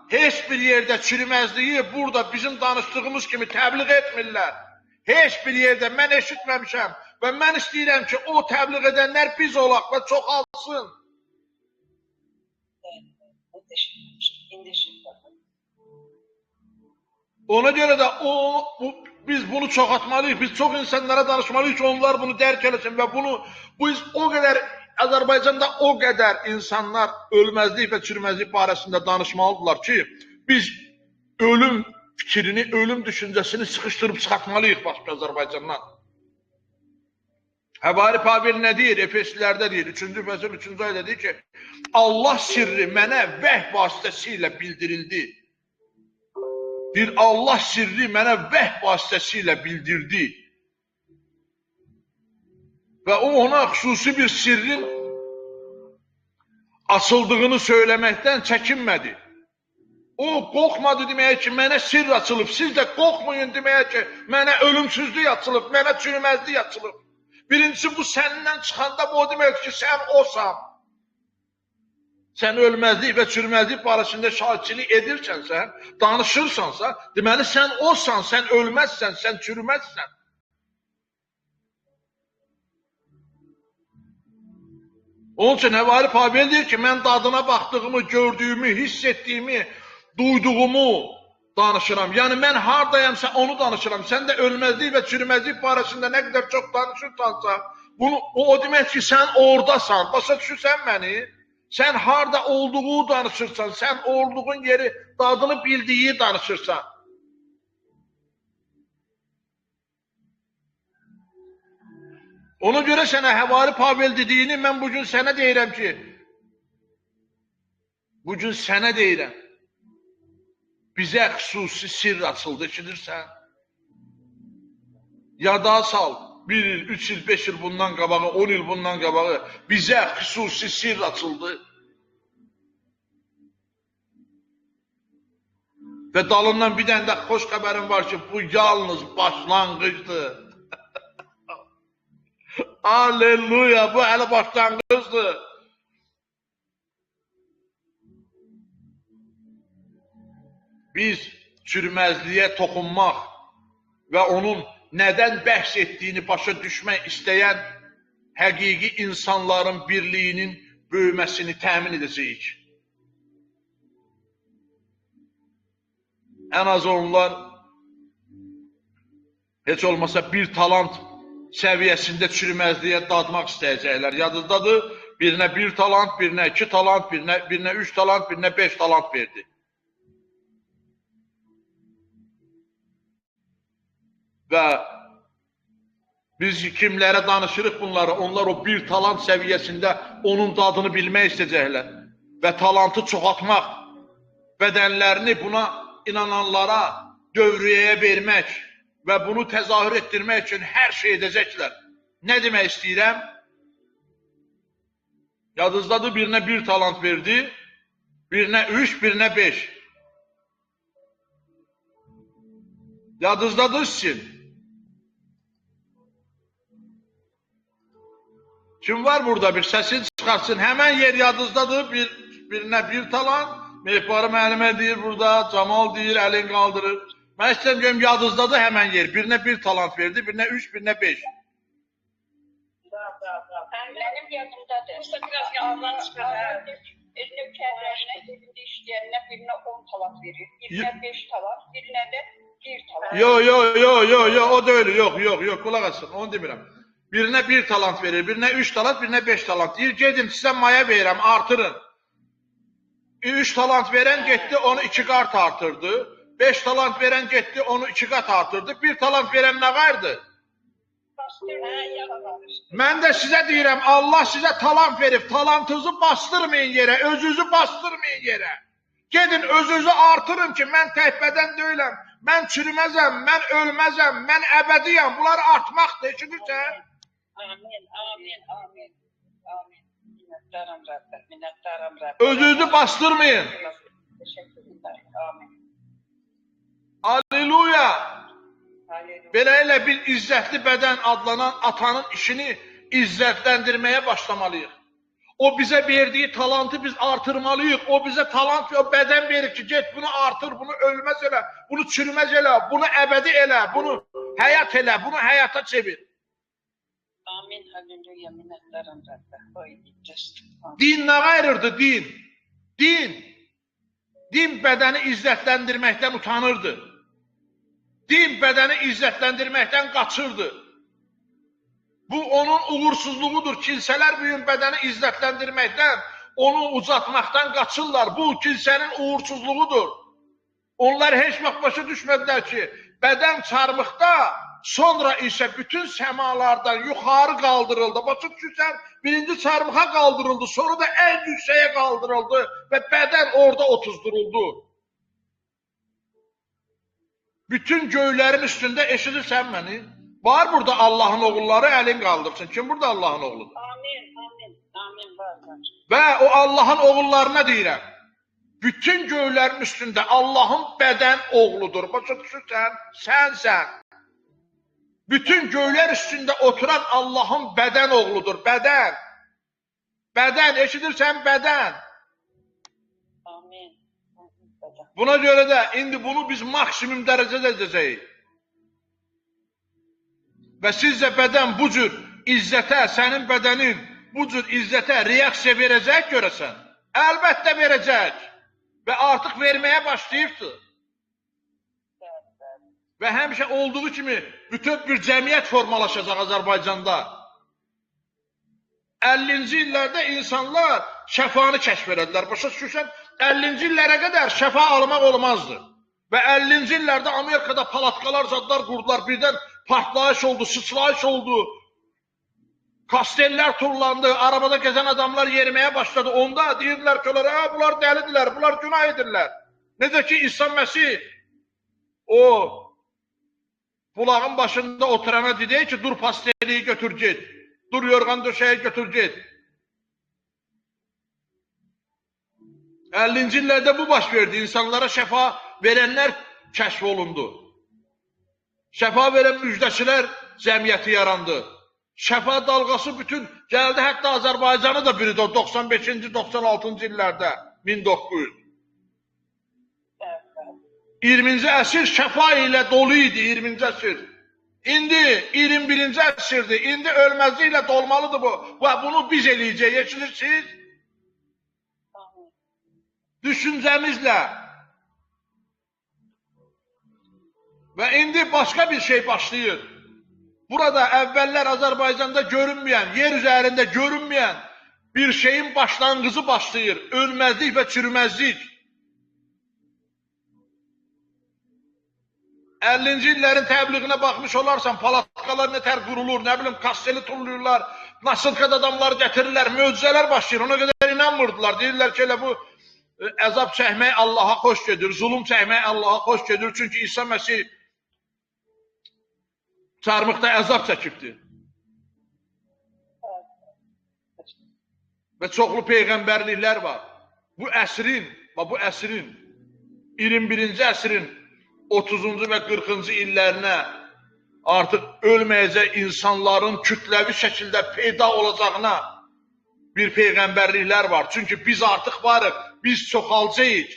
heç bir yerdə çürümezliyi burada bizim danışdığımız kimi təbliğ etmirlər. Heç bir yerdə mən eşitməmişəm və mən istəyirəm ki, o təbliğ edənlər biz olaq və çoxalsın. Ona görə də biz bunu çoxaltmalıyıq, biz çox insanlara danışmalıyıq ki, onlar bunu dərk eləsin və biz o qədər Azərbaycanda o qədər insanlar ölməzlik və çürümezlik barəsində danışmalıdırlar ki, biz ölüm fikrini, ölüm düşüncəsini sıxışdırıb çıxartmalıyıq başqa Azərbaycandan. Həvari Pavel nə deyir? Efeslilərdə deyir, 3-cü fəsil 3-cü ayda deyir ki, Allah sirri mənə vəhy vasitəsilə bildirildi. Bir Allah sirri mənə vəhy vasitəsilə bildirdi. Və o ona xüsusi bir sirrin açıldığını söyləməkdən çəkinmədi. O qorxmadı deməyə ki, mənə sirr açılıb, siz də qorxmayın deməyə ki, mənə ölümsüzlük açılıb, mənə çürümezlik açılıb. Birincisi bu səndən çıxanda bu demək ki, sən osan. Sən ölməzlik və çürümezlik barəsində şahidçilik edirkənsə, danışırsansa, deməli sən osan, sən ölməzsən, sən çürüməzsən. Onun üçün Həvari Pavel deyir ki, mən dadına baxdığımı, gördüyümü, hiss etdiyimi, duyduğumu danışıram. Yəni mən hardayamsa onu danışıram. Sən də ölməzlik və çürüməzlik barəsində nə qədər çox danışırsansa, o demək ki, sən oradasan. Başa düşürsən məni? Sən harda olduğu danışırsan, sən olduğun yeri, dadını bildiyi danışırsan. Ona görə sənə Həvari Pavel dediyini mən bugün sənə deyirəm ki, bugün sənə deyirəm, bizə xüsusi sirr açıldı, eşidirsən? Yada sal, 1 il, 3 il, 5 il bundan qabağı, 10 il bundan qabağı bizə xüsusi sirr açıldı. Və dalından bir dənə də xoş xəbərim var ki, bu yalnız başlanğıcdır. Alleluya, bu hələ başlanğıcdır. Biz çürüməzliyə toxunmaq və onun nədən bəhs etdiyini başa düşmək istəyən həqiqi insanların birliyinin böyüməsini təmin edəcəyik. Ən az onlar heç olmasa bir talant səviyyəsində çürüməzliyə dadmaq istəyəcəklər. Yadındadır, birinə 1 talant, birinə 2 talant, birinə 3 talant, birinə 5 talant verdi. Və biz kimlərə danışırıq bunları, onlar o 1 talant səviyyəsində onun dadını bilmək istəyəcəklər və talantı çoxaltmaq, bədənlərini buna inananlara dövriyəyə vermək və bunu təzahür etdirmək üçün hər şey edəcəklər. Nə demək istəyirəm? Yadınızdadır, birinə 1 talant verdi, birinə 3, birinə 5. Yadınızdadır sizin. Kim var burada? Bir səsini çıxartsın. Həmən yer yadınızdadır, birinə 1 talant. Mehbarı müəllimə deyir burada, Camal deyir, əlin qaldırır. Mən istəyəm görüm, yadınızdadır həmən yer. Birinə 1 talant verdi, birinə 3, birinə 5. Mənim yadımdadır. Biraz yandan çıxar. Nökərlərinə, evində işləyənə birinə 10 talant verir, birinə 5 talant, birinə də 1 talant. Yo, o da öyle, yok, qulaq asın, onu demirəm. Birinə 1 talant verir, birinə 3 talant, birinə 5 talant. Deyir, gedin, sizə maya verirəm, artırın. 3 talant verən getdi, onu 2 qat artırdı. 5 talant verən getdi, onu 2 qat artırdı. 1 talant verən nə vardı? Mən də sizə deyirəm, Allah sizə talant verib, talantınızı bastırmayın yerə, özünüzü bastırmayın yerə. Gedin, özünüzü artırın ki, mən təhbədən deyiləm, mən çürüməzəm, mən ölməzəm, mən əbədiyəm. Bunlar artmaqdır, eşidirsən? Amin. Minnətdaram Rəbbə. Özünüzü bastırmayın. Amin. Alleluya. Belə elə bir izzətli bədən adlanan atanın işini izzətləndirməyə başlamalıyıq. O bizə verdiyi talantı biz artırmalıyıq. O bizə talant və bədən verir ki, get bunu artır, bunu ölməz elə, bunu çürüməz elə, bunu əbədi elə, bunu həyat elə, bunu həyata çevir. Amin, halleluya, minnətdaram Rəbbə. Din nə qayırırdı, din? Din bədəni izzətləndirməkdən utanırdı. Din bədəni izzətləndirməkdən qaçırdı. Bu onun uğursuzluğudur. Kilsələr bugün bədəni izzətləndirməkdən, onu uzatmaqdan qaçırlar. Bu kilsənin uğursuzluğudur. Onlar heç vaxt başa düşmədilər ki, bədən çarmıqda, sonra isə bütün səmalardan yuxarı qaldırıldı. Başa düşürsən, birinci çarmıxa qaldırıldı, sonra da ən yüksəyə qaldırıldı və bədən orada otuzduruldu. Bütün göylərin üstündə eşidirsən məni? Var burada Allahın oğulları, əlin qaldırsın. Kim burada Allahın oğludur? Amin, var. Və o Allahın oğullarına deyirəm, bütün göylərin üstündə Allahın bədən oğludur. Başa düşürsən, sənsən. Bütün göylər üstündə oturan Allahın bədən oğludur, bədən. Bədən, eşidirsən, bədən. Amin. Buna görə də indi bunu biz maksimum dərəcədə edəcəyik. Və sizcə bədən bu cür izzətə, sənin bədənin bu cür izzətə reaksiya verəcək görəsən? Əlbəttə verəcək. Və artıq verməyə başlayıbdır. Və həmişə olduğu kimi bütöv bir cəmiyyət formalaşacaq Azərbaycanda. 50-ci illərdə insanlar şəfanı kəşf edədilər. Başa düşürsən, 50-ci illərə qədər şəfa almaq olmazdı. Və 50-ci illərdə Amerikada palatkalar, zadlar qurdular. Birdən partlayış oldu, sıçrayış oldu. Kastelllər turlandı, arabada gəzən adamlar yeriməyə başladı. Onda deyirdilər ki, bunlar dəlidirlər, bunlar günah edirlər. Necə ki, İsa Məsih o bulağın başında oturana dedi ki, dur pasteliyi götür get, dur yorğan döşəyi götür get. 50-ci illərdə bu baş verdi. İnsanlara şəfa verənlər kəşf olundu. Şəfa verən müjdəçilər cəmiyyəti yarandı. Şəfa dalğası bütün gəldi, hətta Azərbaycanı da biri 95-ci, 96-cı illərdə, 1900. 20-ci əsr şəfa ilə dolu idi, 20-ci əsr. İndi 21-ci əsrdir, indi ölməzliklə dolmalıdır bu. Və bunu biz eləyəcək, yaşayırsınız. Düşüncəmizlə. Və indi başqa bir şey başlayır. Burada əvvəllər Azərbaycanda görünməyən, yer üzərində görünməyən bir şeyin başlanğıcı başlayır. Ölməzlik və çürüməzlik. 50-ci illərin təbliğinə baxmış olarsan, palatkalar nətər qurulur, nə bilim, kasteli tulluyurlar, nasılkad adamlar gətirirlər, möcüzələr başlayır. Ona qədər inanmırdılar. Deyirlər ki, elə bu əzab çəkmək Allaha xoş gedir, zulüm çəkmək Allaha xoş gedir. Çünki İsa Məsih çarmıqda əzab çəkibdir. Və çoxlu peyğəmbərliklər var. Bu əsrin, 21-ci əsrin 30-cu və 40-cı illərinə artıq ölməyəcək insanların kütləvi şəkildə peyda olacağına bir peyğəmbərliklər var. Çünki biz artıq varıq, biz çoxalacağıq.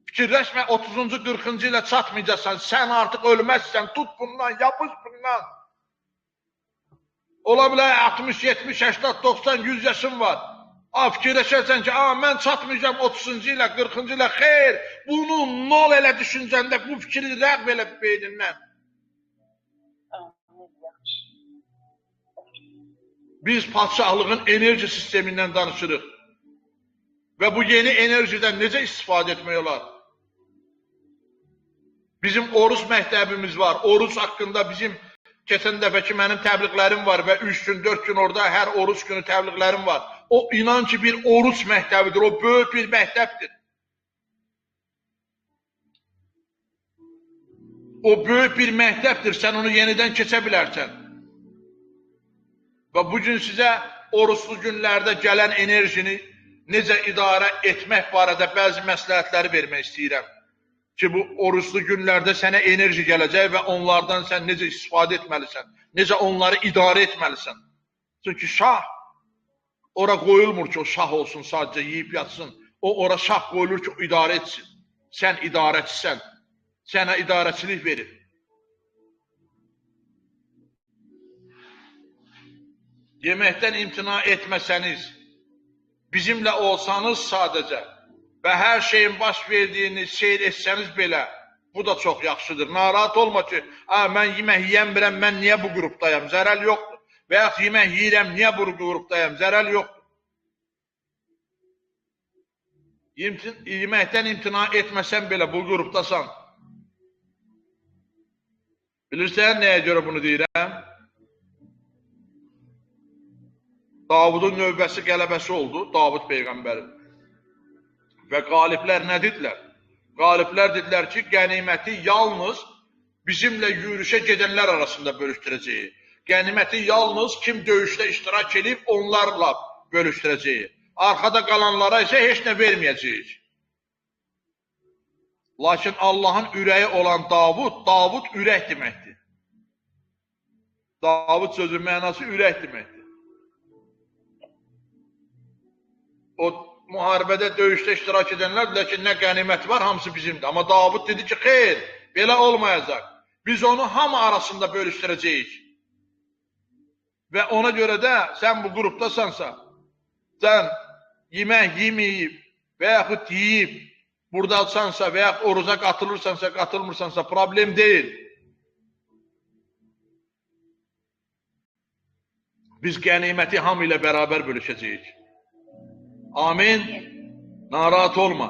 Fikirləşmə, 30-cu, 40-cı ilə çatmayacaqsan, sən artıq ölməzsən, tut bundan, yapış bundan. Ola bilər 60, 70, 80, 90, 100 yaşın var. Fikirləşərsən ki, mən çatmayacağım 30-cu ilə, 40-cı ilə, xeyr, bunu nol elə düşüncəndə, bu fikri rəqb elə beynindən. Biz padşahlığın enerji sistemindən danışırıq. Və bu yeni enerjiden necə istifadə etmək olar? Bizim oruç məktəbimiz var. Oruç haqqında bizim keçən dəfəki mənim təbliğlərim var və 3 gün, 4 gün orada hər oruç günü təbliğlərim var. O inan ki bir oruç məktəbidir, o böyük bir məktəbdir. O böyük bir məktəbdir, sən onu yenidən keçə bilərsən. Və bugün sizə oruçlu günlərdə gələn enerjini necə idarə etmək barədə bəzi məsləhətləri vermək istəyirəm. Ki bu oruçlu günlərdə sənə enerji gələcək və onlardan sən necə istifadə etməlisən, necə onları idarə etməlisən. Çünki şah ora qoyulmur ki o şah olsun, sadəcə yiyib yatsın. O ora şah qoyulur ki o idarə etsin. Sən idarəçisən, sənə idarəçilik verir. Yeməkdən imtina etməsəniz, bizimlə olsanız sadəcə və hər şeyin baş verdiyini seyr etsəniz belə, bu da çox yaxşıdır. Narahat olma ki, mən yemək yiyəmirəm, mən niyə bu qrupdayam, zərəl yoxdur. Və yaxud yemək yiyirəm, niyə bu qrupdayam, zərəl yoxdur. Yeməkdən imtina etməsən belə bu qrupdasan. Bilirsən nəyə görə bunu deyirəm? Davudun növbəsi qələbəsi oldu, Davud Peyğəmbərin. Və qaliblər nə dedilər? Qaliblər dedilər ki, qəniməti yalnız bizimlə yürüşə gedənlər arasında bölüşdürəcəyik. Qəniməti yalnız kim döyüşdə iştirak edib onlarla bölüşdürəcəyik. Arxada qalanlara isə heç nə verməyəcəyik. Lakin Allahın ürəyi olan Davud ürək deməkdir. Davud sözün mənası ürək deməkdir. O müharibədə, döyüşdə iştirak edənlər dedilər ki, nə qənimət var, hamısı bizimdir. Amma Davud dedi ki, xeyr, belə olmayacaq. Biz onu hamı arasında bölüşdürəcəyik. Və ona görə də sən bu qrupdasansa, sən yemək yeməyib və yaxud yeyib, buradalsansa və yaxud oruca qatılırsansa, qatılmırsansa problem deyil. Biz qəniməti hamı ilə bərabər bölüşəcəyik. Amin. Narahat olma.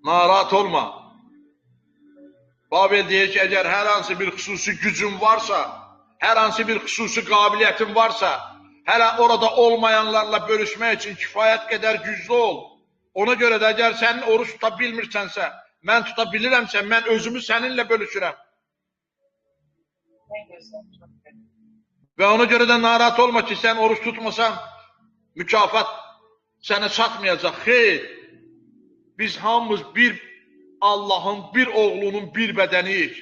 Narahat olma. Babel deyir ki, əgər hər hansı bir xüsusi gücün varsa, hər hansı bir xüsusi qabiliyyətin varsa, hələ orada olmayanlarla bölüşmək üçün kifayət qədər güclü ol. Ona görə də əgər sənin oruç tuta bilmirsənsə, mən tuta bilirəmsə, mən özümü səninlə bölüşürəm. Və ona görə də narahat olma ki, sən oruç tutmasan, mükafat sənə çatmayacaq. Xeyr, biz hamımız bir Allahın, bir oğlunun bir bədəniyik.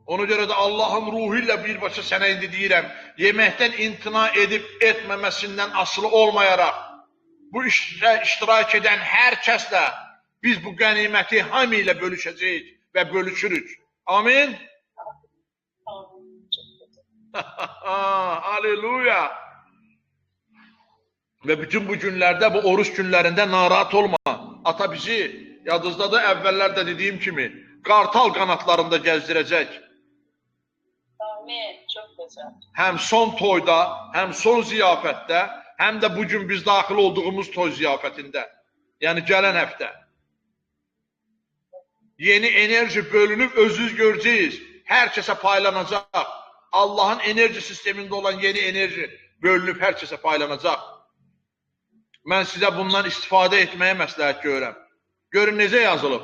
Ona görə də Allahın ruhu ilə birbaşa sənə indi deyirəm, yeməkdən imtina edib etməməsindən asılı olmayaraq, bu işdə iştirak edən hər kəslə biz bu qəniməti hamı ilə bölüşəcəyik və bölüşürük. Amin. Aleluya. Və bütün bu günlərdə, bu oruç günlərində narahat olma. Ata bizi, yadınızdadır, əvvəllər dediyim kimi, qartal qanatlarında gəzdirəcək. Amin. Çox gözəl. Həm son toyda, həm son ziyafətdə, həm də bugün biz daxil olduğumuz toy ziyafətində. Yəni gələn həftə. Yeni enerji bölünüb özünüz görəcəyiz. Hər kəsə paylanacaq. Allahın enerji sistemində olan yeni enerji bölünüb hər kəsə paylanacaq. Mən sizə bundan istifadə etməyə məsləhət görürəm. Görün necə yazılıb.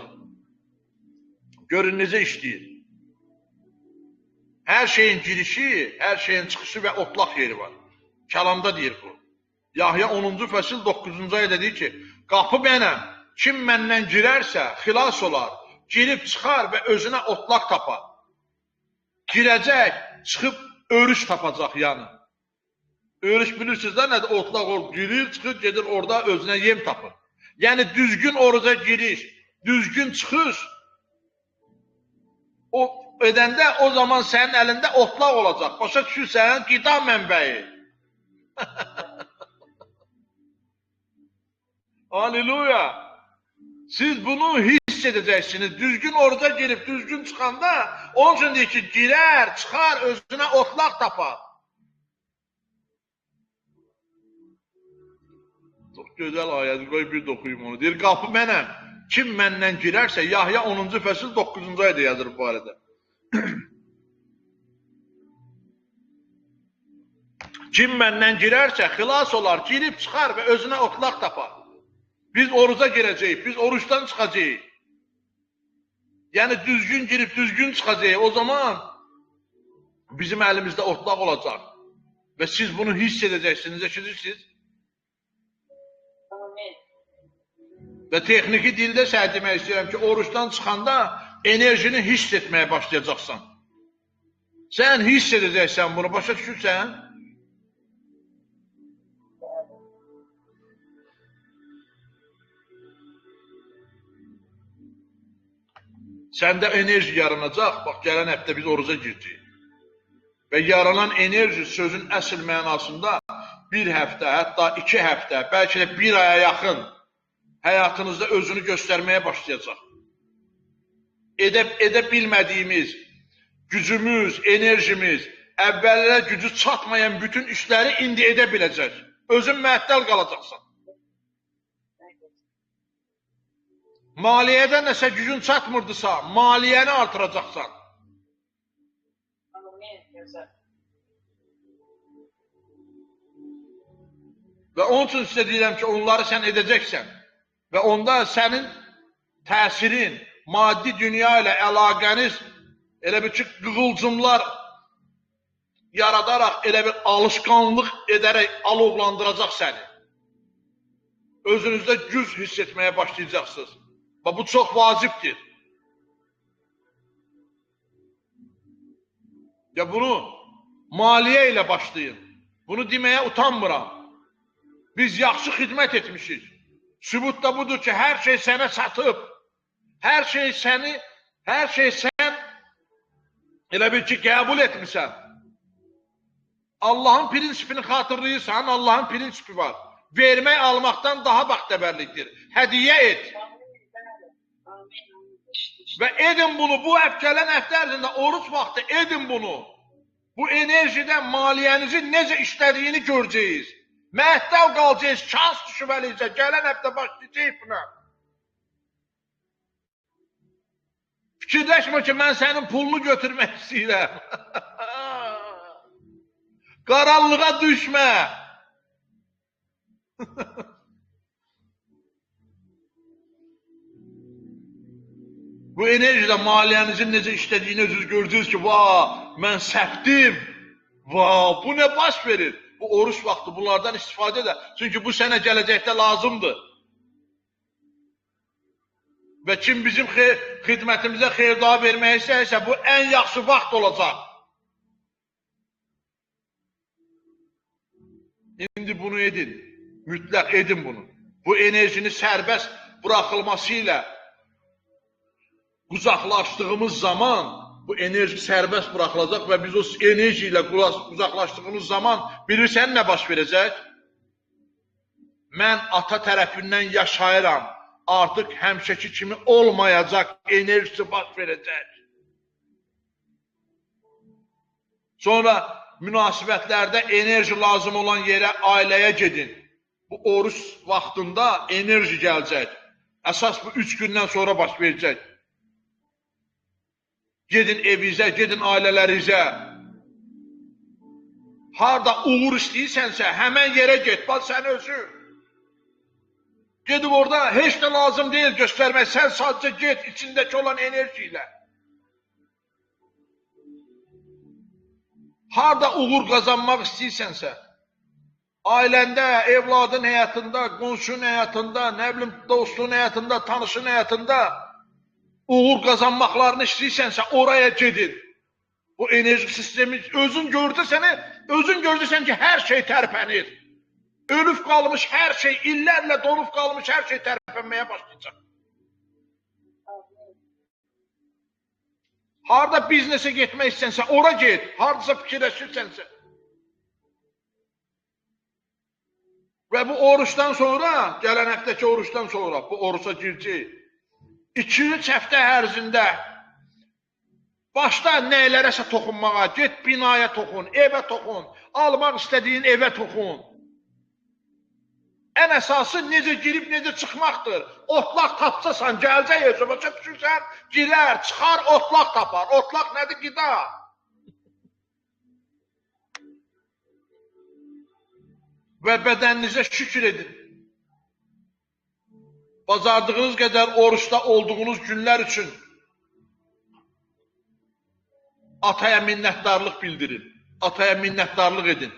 Görün necə işləyir. Hər şeyin girişi, hər şeyin çıxışı və otlaq yeri var. Kəlamda deyir bu. Yahya 10-cu fəsil 9-cu ayədə deyir ki, qapı mənəm, kim məndən girərsə xilas olar, girib çıxar və özünə otlaq tapar. Girəcək, çıxıb örüş tapacaq yanı. Örüş bilirsiniz də nədir? Otlaq ol, girir, çıxır, gedir orada özünə yem tapır. Yəni düzgün oruca giriş, düzgün çıxış o edəndə o zaman sənin əlində otlaq olacaq. Başa düşürsən, qida mənbəyi. Aleluya. Siz bunu hiss edəcəksiniz. Düzgün oruca girib, düzgün çıxanda, onun üçün deyir ki, girər, çıxar, özünə otlaq tapar. Çox gözəl ayədir, qoy bir də oxuyum onu. Deyir, qapı mənəm, kim məndən girərsə, Yahya 10-cu fəsil 9-cu ayədə yazır bu arada. Kim məndən girərsə, xilas olar, girib çıxar və özünə otlaq tapar. Biz oruca girəcəyik, biz oruçdan çıxacağıq. Yəni düzgün girib, düzgün çıxacağıq. O zaman bizim əlimizdə otlaq olacaq. Və siz bunu hiss edəcəksiniz, eşidirsiniz. Və texniki dildə səhv demək istəyirəm ki, oruçdan çıxanda enerjini hiss etməyə başlayacaqsan. Sən hiss edəcəksən bunu, başa düşürsən? Səndə enerji yaranacaq, bax gələn həftə biz oruca girəcəyik. Və yaranan enerji sözün əsl mənasında bir həftə, hətta 2 həftə, bəlkə də 1 aya yaxın həyatınızda özünü göstərməyə başlayacaq. Edə bilmədiyimiz gücümüz, enerjimiz, əvvəllərə gücü çatmayan bütün işləri indi edə biləcək. Özün məəttəl qalacaqsan. Maliyyədə nəsə gücün çatmırdısa, maliyyəni artıracaqsan. Və onun üçün sizə deyirəm ki, onları sən edəcəksən. Və onda sənin təsirin, maddi dünya ilə əlaqəniz elə bir ki, qığılcımlar yaradaraq, elə bir alışqanlıq edərək alovlandıracaq səni. Özünüzdə güc hiss etməyə başlayacaqsınız. Və bu çox vacibdir. Ya bunu maliyyə ilə başlayın. Bunu deməyə utanmıram. Biz yaxşı xidmət etmişik. Sübut da budur ki, hər şey sənə çatıb. Hər şey sən Elə bil ki, qəbul etmirsən. Allahın prinsipini xatırlayırsan, Allahın prinsipi var. Vermək almaqdan daha bəxtəbərlikdir. Hədiyyə et. Və edin bunu, bu gələn həftə ərzində oruç vaxtı edin bunu. Bu enerjidən maliyyənizin necə işlədiyini görəcəyiz. Məhdəv qalacaqız, şans düşməliyəcək, gələn həftə başlayacaq buna. Fikirləşmə ki, mən sənin pulunu götürmək istəyirəm. Qaranlığa düşmə. Bu enerjidə maliyyənizin necə işlədiyini özünüz görəcəksiniz ki, mən səpdim. Bu nə baş verir? Bu oruç vaxtı bunlardan istifadə edər. Çünki bu sənə gələcəkdə lazımdır. Və kim bizim xidmətimizə xeyir-dua vermək istəyirsə, bu ən yaxşı vaxt olacaq. İndi bunu edin. Mütləq edin bunu. Bu enerjini sərbəst buraxılması ilə uzaqlaşdığımız zaman bu enerji sərbəst buraxılacaq və biz o enerji ilə uzaqlaşdığımız zaman bilirsən nə baş verəcək? Mən ata tərəfindən yaşayıram. Artıq həmişəki kimi olmayacaq enerjisi baş verəcək. Sonra münasibətlərdə enerji lazım olan yerə, ailəyə gedin. Bu oruç vaxtında enerji gələcək. Əsas bu 3 gündən sonra baş verəcək. Gedin evinizə, gedin ailələrinizə. Harada uğur istəyirsənsə, həmən yerə get, bax sən özün. Gedib orada heç də lazım deyil göstərmək, sən sadəcə get içindəki olan enerji ilə. Harada uğur qazanmaq istəyirsənsə, ailəndə, evladın həyatında, qonşunun həyatında, nə bilim, dostun həyatında, tanışın həyatında uğur qazanmaqlarını istəyirsənsə, oraya gedin. Bu enerji sistemi özün görürsən ki, hər şey tərpənir. Ölüb qalmış hər şey, illərlə donub qalmış hər şey tərpənməyə başlayacaq. Harada biznesə getmək istənsə, ora get. Haradasa fikirləşirsənsə. Və bu oruçdan sonra, gələn həftəki oruçdan sonra, bu oruça girəcək. 2-3 həftə ərzində başda nəylərəsə toxunmağa, get binaya toxun, evə toxun, almaq istədiyin evə toxun. Ən əsası necə girib, necə çıxmaqdır. Otlaq tapsasan, gələcək özü, başa düşürsən, girər, çıxar, otlaq tapar. Otlaq nədir? Qida. Və bədəninizə şükür edin. Bacardığınız qədər oruçda olduğunuz günlər üçün ataya minnətdarlıq bildirin. Ataya minnətdarlıq edin.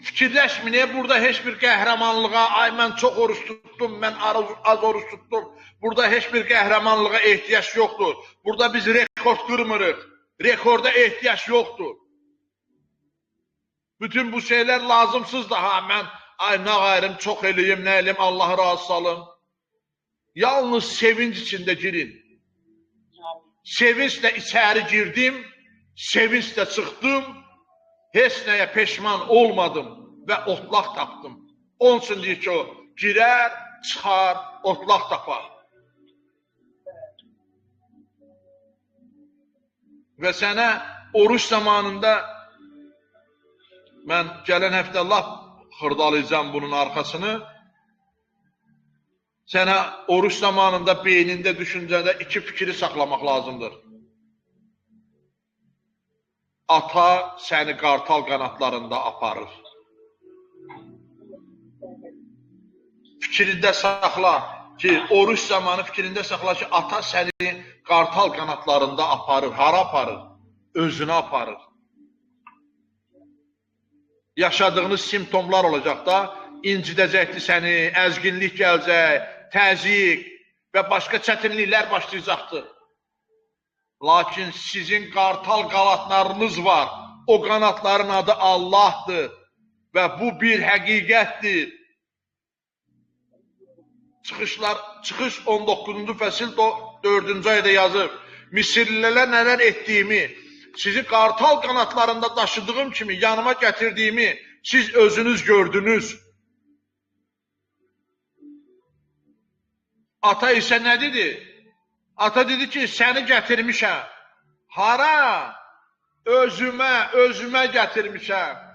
Fikirləşməyin, burada heç bir qəhrəmanlığa, ay mən çox oruç tutdum, mən az oruç tutdum. Burada heç bir qəhrəmanlığa ehtiyac yoxdur. Burada biz rekord qırmırıq. Rekorda ehtiyac yoxdur. Bütün bu şeylər lazımsızdır. Mən nə qayırım, çox eləyim, nə eləyim, Allahı razı salım. Yalnız sevinç içində girin. Sevinçlə içəri girdim, sevinçlə çıxdım. Heç nəyə peşman olmadım və otlaq tapdım. Onun üçün deyir ki, o girər, çıxar, otlaq tapar. Və sənə oruç zamanında, mən gələn həftə lap xırdalayacağım bunun arxasını, sənə oruç zamanında beynində, düşüncədə 2 fikri saxlamaq lazımdır. Ata səni qartal qanatlarında aparır. Fikrində saxla ki, oruç zamanı fikrində saxla ki, ata səni qartal qanatlarında aparır. Hara aparır? Özünə aparır. Yaşadığınız simptomlar olacaq da, incidəcəkdir səni, əzginlik gələcək, təzyiq və başqa çətinliklər başlayacaqdır. Lakin sizin qartal qanatlarınız var. O qanatların adı Allahdır və bu bir həqiqətdir. çıxış 19-cu fəsil 4-cü ayda yazıb. Misirlilərə nələr etdiyimi, sizi qartal qanatlarında daşıdığım kimi yanıma gətirdiyimi siz özünüz gördünüz. Ata isə nə dedi? Ata dedi ki, səni gətirmişəm. Hara? Özümə gətirmişəm.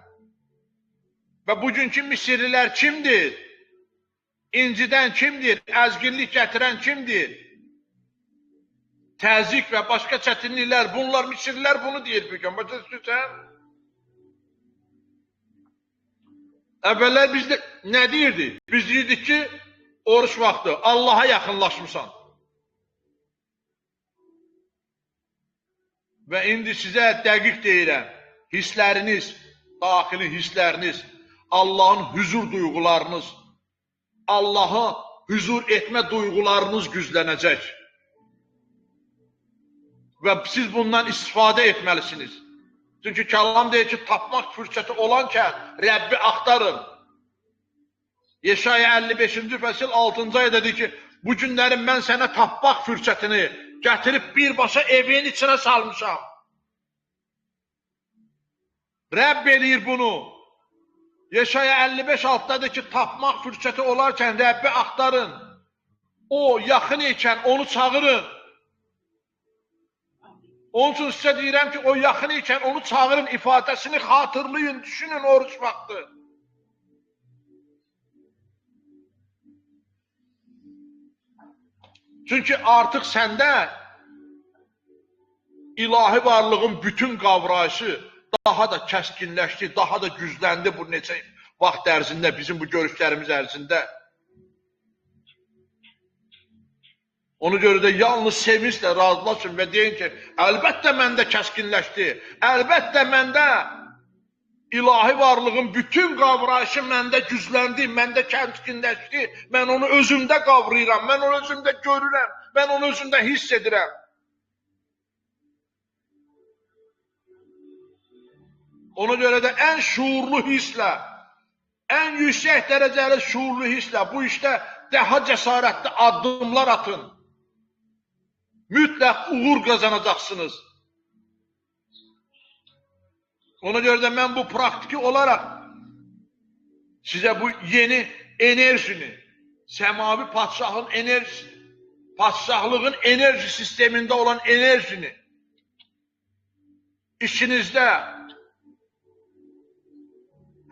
Və bugünkü Misirlilər kimdir? İncidən kimdir? Əzginlik gətirən kimdir? Təzik və başqa çətinliklər, bunlar Misirlilər bunu deyir bugün. Başa düşürsən? Əvvəllər biz də nə deyirdik? Biz deyirdik ki, oruç vaxtı Allaha yaxınlaşmışsan. Və indi sizə dəqiq deyirəm, hissləriniz, daxili hissləriniz, Allahın hüzur duyğularınız, Allaha hüzur etmə duyğularınız güclənəcək. Və siz bundan istifadə etməlisiniz. Çünki kəlam deyir ki, tapmaq fürsəti olankən Rəbbi axtarın. Yeşaya 55-ci fəsil 6-cı ayda dedi ki, bu günlərin mən sənə tapmaq fürsətini gətirib birbaşa evin içinə salmışam. Rəbb eləyir bunu. Yeşaya 55-6-da dedi ki, tapmaq fürsəti olarkən Rəbbi axtarın. O, yaxın ikən onu çağırın. Onun üçün sizə deyirəm ki, o yaxın ikən onu çağırın, ifadəsini xatırlayın, düşünün oruç vaxtı. Çünki artıq səndə ilahi varlığın bütün qavrayışı daha da kəskinləşdi, daha da gücləndi bu neçə vaxt ərzində, bizim bu görüşlərimiz ərzində. Ona görə də yalnız sevinclə razılaşın və deyin ki, əlbəttə məndə kəskinləşdi, əlbəttə məndə ilahi varlığın bütün qavrayışı məndə gücləndi, məndə kəskinləşdi, mən onu özümdə qavrayıram, mən onu özümdə görürəm, mən onu özümdə hiss edirəm. Ona görə də ən şuurlu hisslə, ən yüksək dərəcəli şuurlu hisslə bu işdə daha cəsarətli addımlar atın. Mütləq uğur qazanacaqsınız. Ona görə də mən bu praktiki olaraq sizə bu yeni enerjini, səmavi padşahlığın enerji sistemində olan enerjini işinizdə,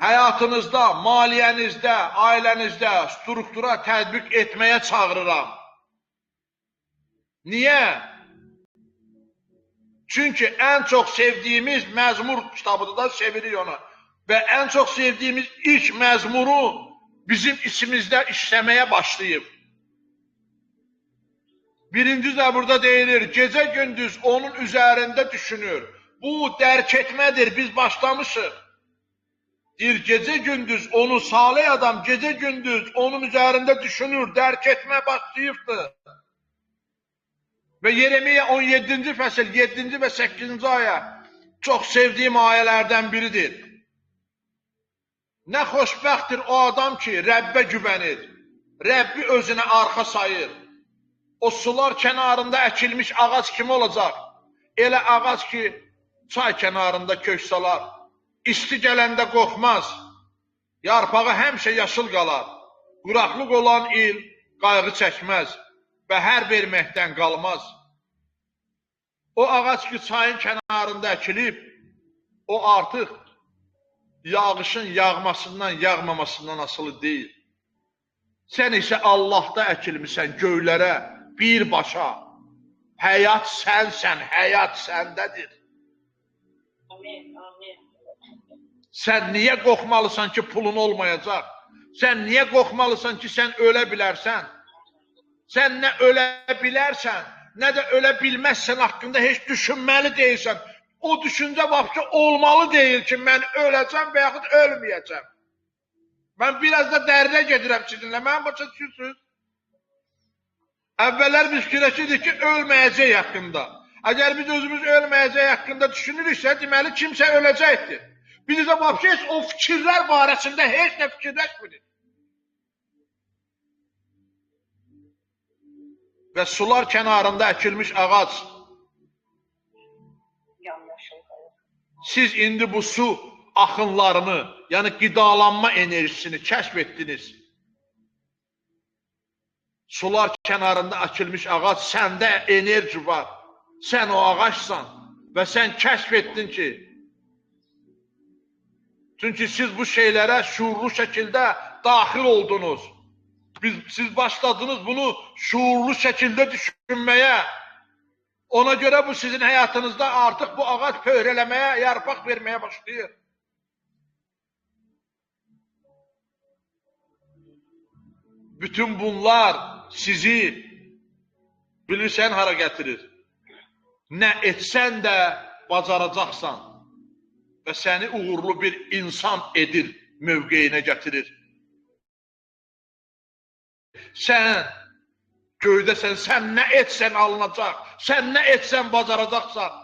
həyatınızda, maliyyənizdə, ailənizdə struktura tətbiq etməyə çağırıram. Niyə? Çünki ən çox sevdiyimiz məzmur kitabıdır da çevirir onu. Və ən çox sevdiyimiz ilk məzmuru bizim içimizdə işləməyə başlayıb. Birinci Zəburda deyilir, gecə gündüz onun üzərində düşünür. Bu dərk etmədir, biz başlamışıq. Bir gecə gündüz onu salih adam gecə gündüz onun üzərində düşünür, dərk etmə başlayıbdır. Və Yeremiya 17-ci fəsil, 7-ci və 8-ci aya çox sevdiyim ayələrdən biridir. Nə xoşbəxtdir o adam ki, Rəbbə güvənir, Rəbbi özünə arxa sayır. O sular kənarında əkilmiş ağac kimi olacaq. Elə ağac ki, çay kənarında kök salar. İsti gələndə qorxmaz, yarpağı həmişə yaşıl qalar. Quraqlıq olan il qayğı çəkməz, bəhər verməkdən qalmaz. O ağac ki, çayın kənarında əkilib, o artıq yağışın yağmasından, yağmamasından asılı deyil. Sən isə Allahda əkilmişsən göylərə, birbaşa. Həyat sənsən, həyat səndədir. Amin, amin. Sən niyə qorxmalısan ki, pulun olmayacaq? Sən niyə qorxmalısan ki, sən ölə bilərsən? Sən nə ölə bilərsən, nə də ölə bilməzsən haqqında heç düşünməli deyilsən. O düşüncə vapşı olmalı deyil ki, mən öləcəm və yaxud ölməyəcəm. Mən biraz da dərinə gedirəm sizinlə, mən başa düşürsünüz. Əvvəllər biz fikirləşirdik ki, ölməyəcək haqqında. Əgər biz özümüz ölməyəcək haqqında düşünürüksə, deməli kimsə öləcəkdir. Biz də vapşı heç o fikirlər barəsində heç nə fikirləşmirik. və sular kənarında əkilmiş ağac. Yamyaşıl qalır. Siz indi bu su axınlarını, yəni qidalanma enerjisini kəşf etdiniz. Sular kənarında əkilmiş ağac, səndə enerji var. Sən o ağacsan və sən kəşf etdin ki, çünki siz bu şeylərə şuurlu şəkildə daxil oldunuz. Siz başladınız bunu şuurlu şəkildə düşünməyə. Ona görə bu sizin həyatınızda artıq bu ağac pöhrələməyə, yarpaq verməyə başlayır. Bütün bunlar sizi bilirsən hara gətirir. Nə etsən də bacaracaqsan və səni uğurlu bir insan edir, mövqeyinə gətirir. Sən göydəsən, sən nə etsən alınacaq, sən nə etsən bacaracaqsan.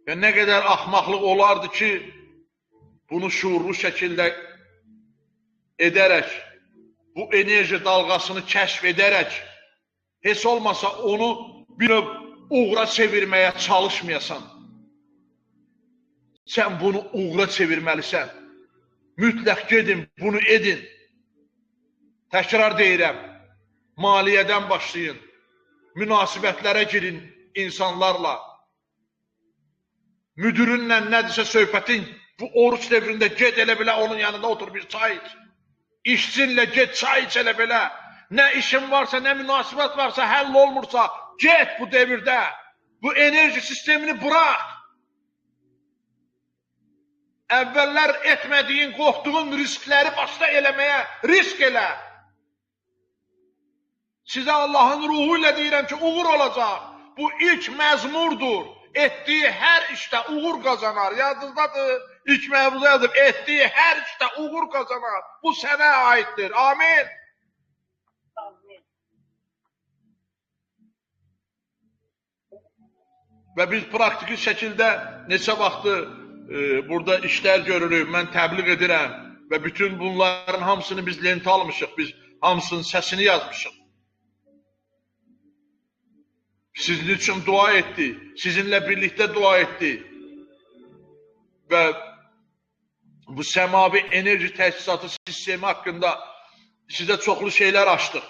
Və nə qədər axmaqlıq olardı ki, bunu şuurlu şəkildə edərək, bu enerji dalğasını kəşf edərək, heç olmasa onu bir uğra çevirməyə çalışmayasan. Sən bunu uğra çevirməlisən. Mütləq gedin, bunu edin. Təkrar deyirəm, maliyyədən başlayın, münasibətlərə girin insanlarla. Müdürünlə nədirsə söhbətin, bu oruç devrində get elə belə onun yanında otur bir çay iç. İşçinlə get çay iç elə belə. Nə işin varsa, nə münasibət varsa, həll olmursa, get bu devirdə. Bu enerji sistemini bırak. Əvvəllər etmədiyin, qorxduğun riskləri başla eləməyə risk elə. Sizə Allahın ruhu ilə deyirəm ki, uğur olacaq. Bu ilk məzmurdur. Etdiyi hər işdə uğur qazanar. Yadınızdadır, ilk məzmurda yazıb, etdiyi hər işdə uğur qazanar. Bu sənə aiddir. Amin. Amin. Və biz praktiki şəkildə neçə vaxtdır burada işlər görürük, mən təbliğ edirəm və bütün bunların hamısını biz lentə almışıq, biz hamısının səsini yazmışıq. Sizin üçün dua etdi, sizinlə birlikdə dua etdi və bu səmavi enerji təchizatı sistemi haqqında sizə çoxlu şeylər açdıq.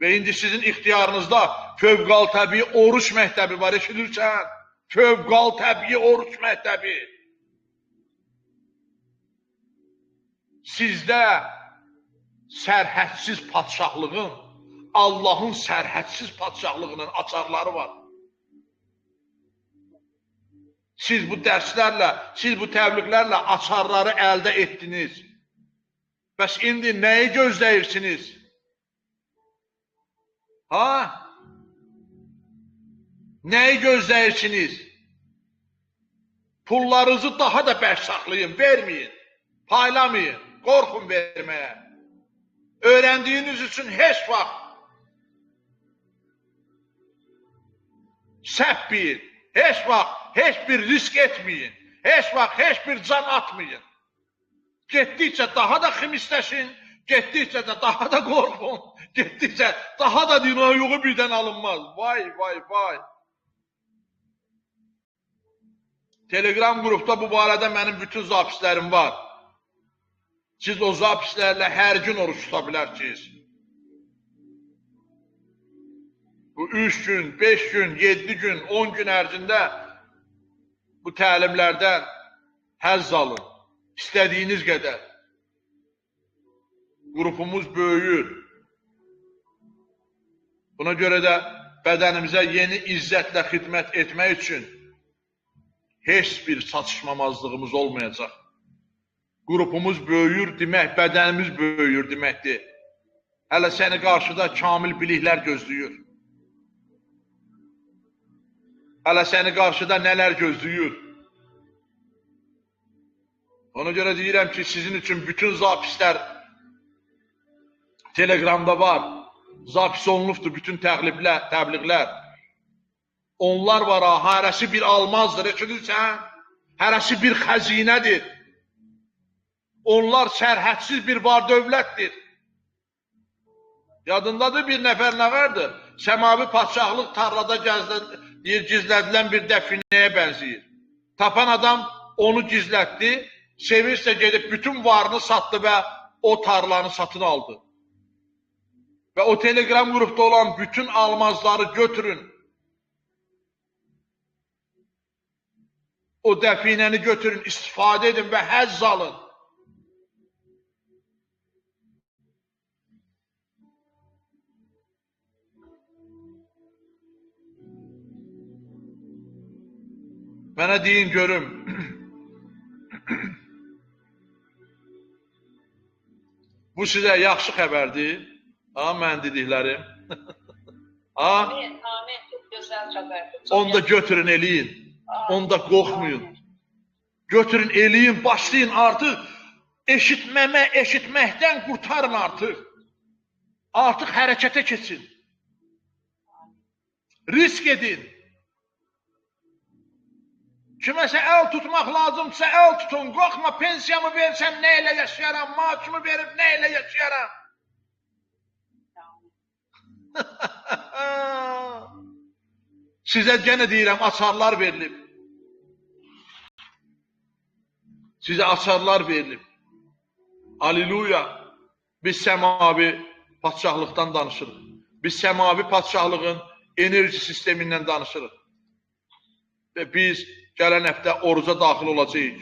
Və indi sizin ixtiyarınızda fövqal təbii oruç məktəbi var, eşidirsən? Fövqal təbii oruç məktəbi. Sizdə sərhədsiz padşahlığın, Allahın sərhədsiz padşahlığının açarları var. Siz bu dərslərlə, siz bu təbliğlərlə açarları əldə etdiniz. Bəs indi nəyi gözləyirsiniz? Ha? Nəyi gözləyirsiniz? Pullarınızı daha da bərk saxlayın, verməyin, paylamayın, qorxun verməyə. Öyrəndiyiniz üçün heç vaxt səpməyin, heç vaxt heç bir risk etməyin, heç vaxt heç bir can atmayın. Getdikcə daha da ximisləşin, getdikcə də daha da qorxun, getdikcə daha da dinoyuğu birdən alınmaz. Vay, vay, vay. Telegram qrupda bu barədə mənim bütün zapislərim var. Siz o zapislərlə hər gün oruç tuta bilərsiniz. Bu 3 gün, 5 gün, 7 gün, 10 gün ərzində bu təlimlərdən həzz alın. İstədiyiniz qədər. Qrupumuz böyüyür. Buna görə də bədənimizə yeni izzətlə xidmət etmək üçün heç bir çatışmamazlığımız olmayacaq. Qrupumuz böyüyür demək, bədənimiz böyüyür deməkdir. Hələ səni qarşıda kamil biliklər gözləyir. Hələ səni qarşıda nələr gözləyir. Ona görə deyirəm ki, sizin üçün bütün zapislər Telegramda var. Zapis olunubdur bütün təbliğlər. Onlar var, hərəsi bir almazdır, eşidirsən? Hərəsi bir xəzinədir. Onlar sərhədsiz bir var dövlətdir. Yadındadır bir nəfər nə vardı? Səmavi padşahlıq tarlada gizlədilən bir dəfinəyə bənzəyir. Tapan adam onu gizlətdi, sevinclə gedib bütün varını satdı və o tarlanı satın aldı. Və o telegram qrupda olan bütün almazları götürün. O dəfinəni götürün, istifadə edin və həzz alın. Mənə deyin görüm. Bu sizə yaxşı xəbərdir. Mən dediklərim. Amin, amin. Çok güzel xəbərdir. Onda götürün, eləyin. Onda qorxmayın. Götürün, eləyin, başlayın artıq. Eşitməkdən qurtarın artıq. Artıq hərəkətə keçin. Risk edin. Kiməsə əl tutmaq lazımsa əl tutun. Qorxma, pensiyamı versəm nə ilə yaşayaram, maaşımı verib nə ilə yaşayaram. Sizə gene deyirəm, açarlar verilib. Sizə açarlar verilib. Aleluya. Biz səmavi padşahlıqdan danışırıq. Biz səmavi padşahlığın enerji sistemindən danışırıq. Və biz gələn həftə oruca daxil olacağıq.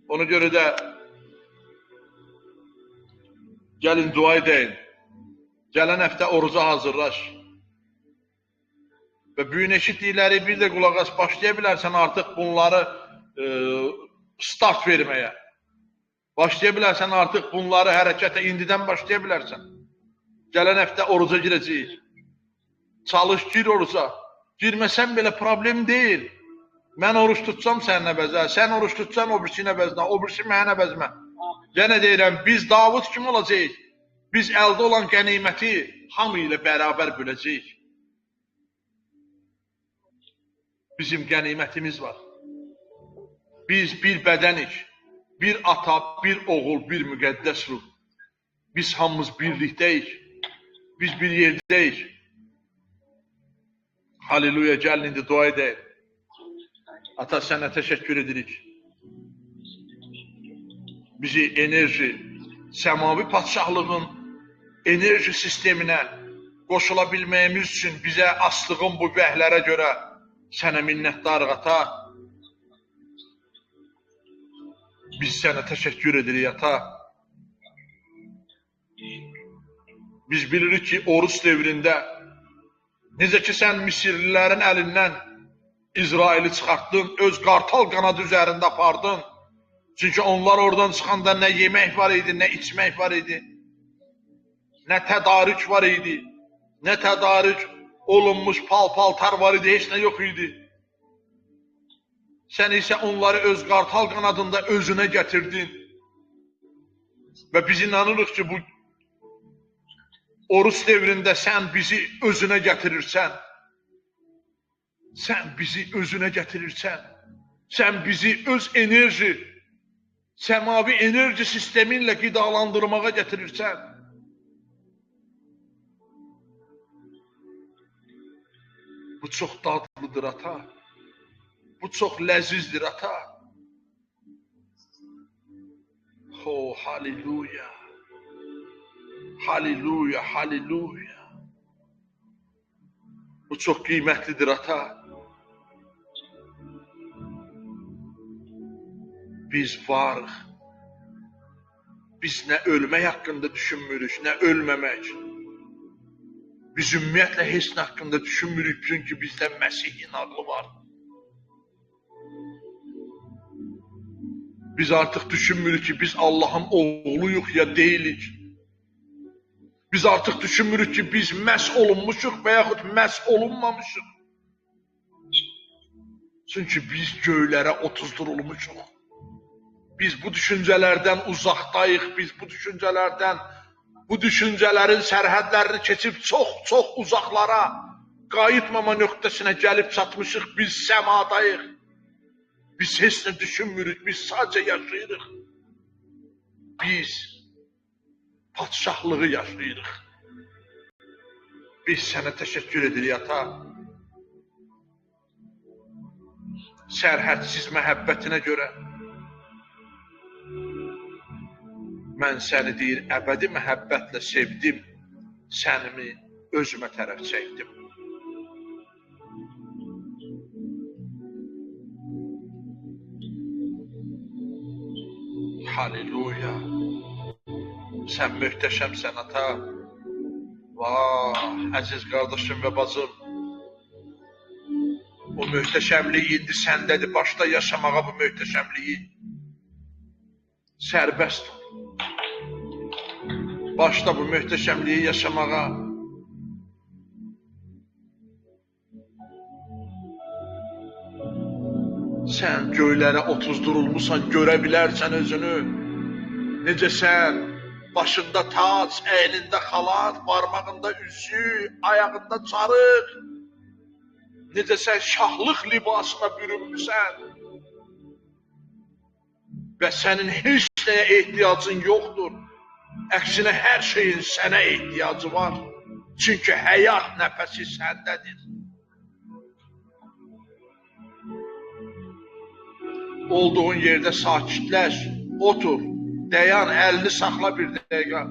Ona görə də gəlin dua edin. Gələn həftə oruca hazırlaş. Və büyün eşitlikləri bir də qulaq as, başlaya bilərsən artıq bunları start verməyə. Başlaya bilərsən artıq bunları hərəkətə indidən başlaya bilərsən. Gələn həftə oruca girəcəyik. Çalış, gir oruca. Girməsən belə problem deyil. Mən oruç tutsam sənin əvəzə, sən oruç tutsan o birisi əvəzinə, o birisi mənim əvəzimə. Yenə deyirəm, biz Davud kimi olacağıq. Biz əldə olan qəniməti hamı ilə bərabər böləcəyik. Bizim qənimətimiz var. Biz bir bədənik, bir ata, bir oğul, bir müqəddəs ruh. Biz hamımız birlikdəyik. Biz bir yerdəyik. Haleluya, gəlin indi dua edək. Ata, sənə təşəkkür edirik. Bizi enerji, səmavi padşahlığın enerji sisteminə qoşula bilməyimiz üçün bizə asdığın bu vəhlərə görə sənə minnətdarıq, ata. Biz sənə təşəkkür edirik, ata. Biz bilirik ki, oruç devrində necə ki, sən Misirlilərin əlindən İsraili çıxartdın, öz qartal qanadı üzərində apardın. Çünki onlar oradan çıxanda nə yemək var idi, nə içmək var idi. Nə tədarük var idi, nə tədarük olunmuş pal-paltar var idi, heç nə yox idi. Sən isə onları öz qartal qanadında özünə gətirdin. Və biz inanırıq ki, bu oruç devrində sən bizi özünə gətirirsən. Sən bizi özünə gətirirsən. Sən bizi öz enerji, səmavi enerji sisteminlə qidalandırmağa gətirirsən. Bu çox dadlıdır, ata. Bu çox ləzizdir, ata. Oh, haleluya. Haleluya, haleluya. Bu çox qiymətlidir, ata. Biz varıq. Biz nə ölmək haqqında düşünmürük, nə ölməmək. Biz ümumiyyətlə heç nə haqqında düşünmürük, çünki bizdə Məsihin ağlı var. Biz artıq düşünmürük ki, biz Allahın oğluyuq ya deyilik. Biz artıq düşünmürük ki, biz məhs olunmuşuq və yaxud məhs olunmamışıq. Çünki biz göylərə otuzdurulmuşuq. Biz bu düşüncələrdən uzaqdayıq, biz bu düşüncələrin sərhədlərini keçib çox uzaqlara, qayıtmama nöqtəsinə gəlib çatmışıq, biz səmadayıq. Biz heç nə düşünmürük, biz sadəcə yaşayırıq. Biz padşahlığı yaşayırıq. Biz sənə təşəkkür edirik, ata. Sərhədsiz məhəbbətinə görə. Mən səni deyir, əbədi məhəbbətlə sevdim, sənimi özümə tərəf çəkdim. Halleluya. Sən möhtəşəmsən, ata. Vah, əziz qardaşım və bacım. O möhtəşəmliyi indi səndədir. Başda yaşamağa bu möhtəşəmliyi. Sərbəst ol. Başda bu möhtəşəmliyi yaşamağa. Sən göylərə otuzdurulmusan, görə bilərsən özünü. Necə sən başında tac, əynində xalat, barmağında üzü, ayağında çarıq. Necə sən şahlıq libasına bürünmüsən. Və sənin heç nəyə ehtiyacın yoxdur. Əksinə hər şeyin sənə ehtiyacı var. Çünki həyat nəfəsi səndədir. Olduğun yerdə sakitləş, otur, dayan, əlini saxla bir dəqiqə.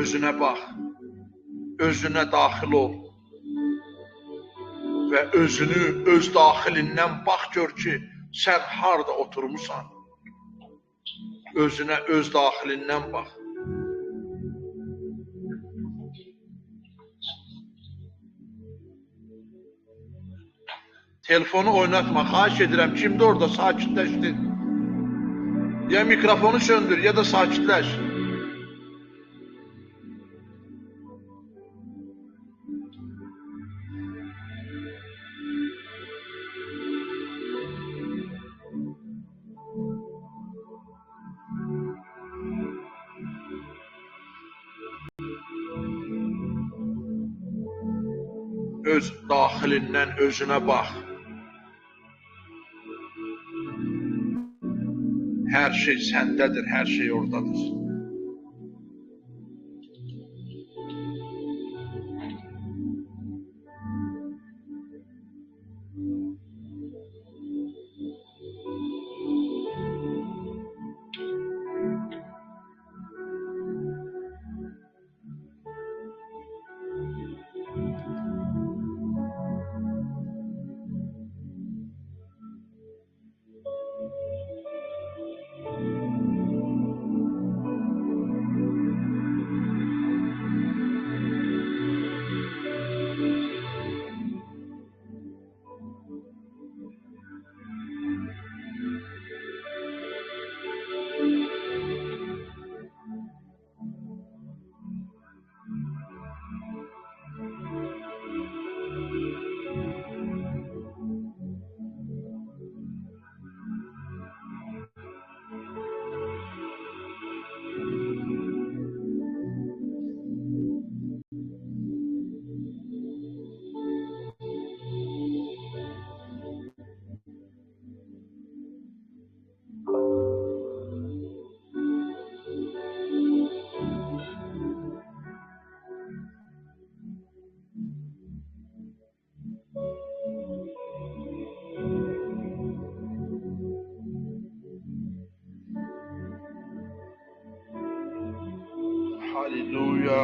Özünə bax, özünə daxil ol və özünü öz daxilindən bax gör ki, sən harada oturmusan. Özünə öz daxilindən bax. Telefonu oynatma, xahiş edirəm, kimdə orada sakitləşdir. Ya mikrofonu söndür, ya da sakitləş. Öz daxilindən özünə bax. Hər şey səndədir, hər şey oradadır. Halleluya.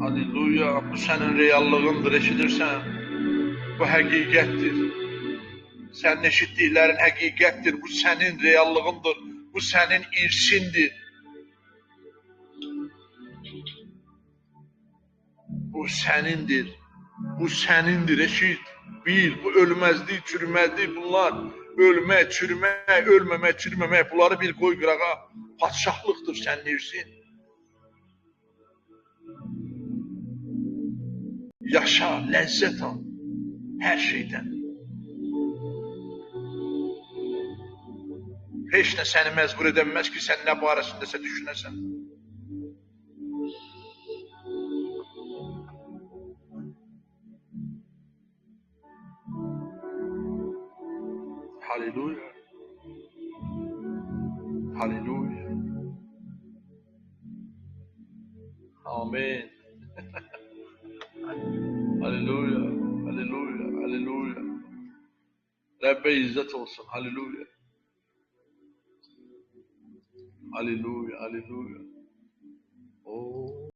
Halleluya. Bu sənin reallığındır, eşidirsən? Bu həqiqətdir. Sənin eşitdiklərin həqiqətdir. Bu sənin reallığındır. Bu sənin irsindir. Bu sənindir. Bu sənindir, eşit. Bil, bu ölməzlik, çürüməzlik bunlar. Ölmək, çürümək, ölməmək, çürüməmək. Bunları bir qoy qırağa. Padşahlıqdır sənin irsin. Yaşa, ləzzət al hər şeydən. Heç nə səni məcbur edəməz ki, sən nə barəsindəsə düşünəsən. Haleluya. Haleluya. Amin. Haleluya. Haleluya. Haleluya. Rabbe izzet olsun. Haleluya. Haleluya. Haleluya. Oh.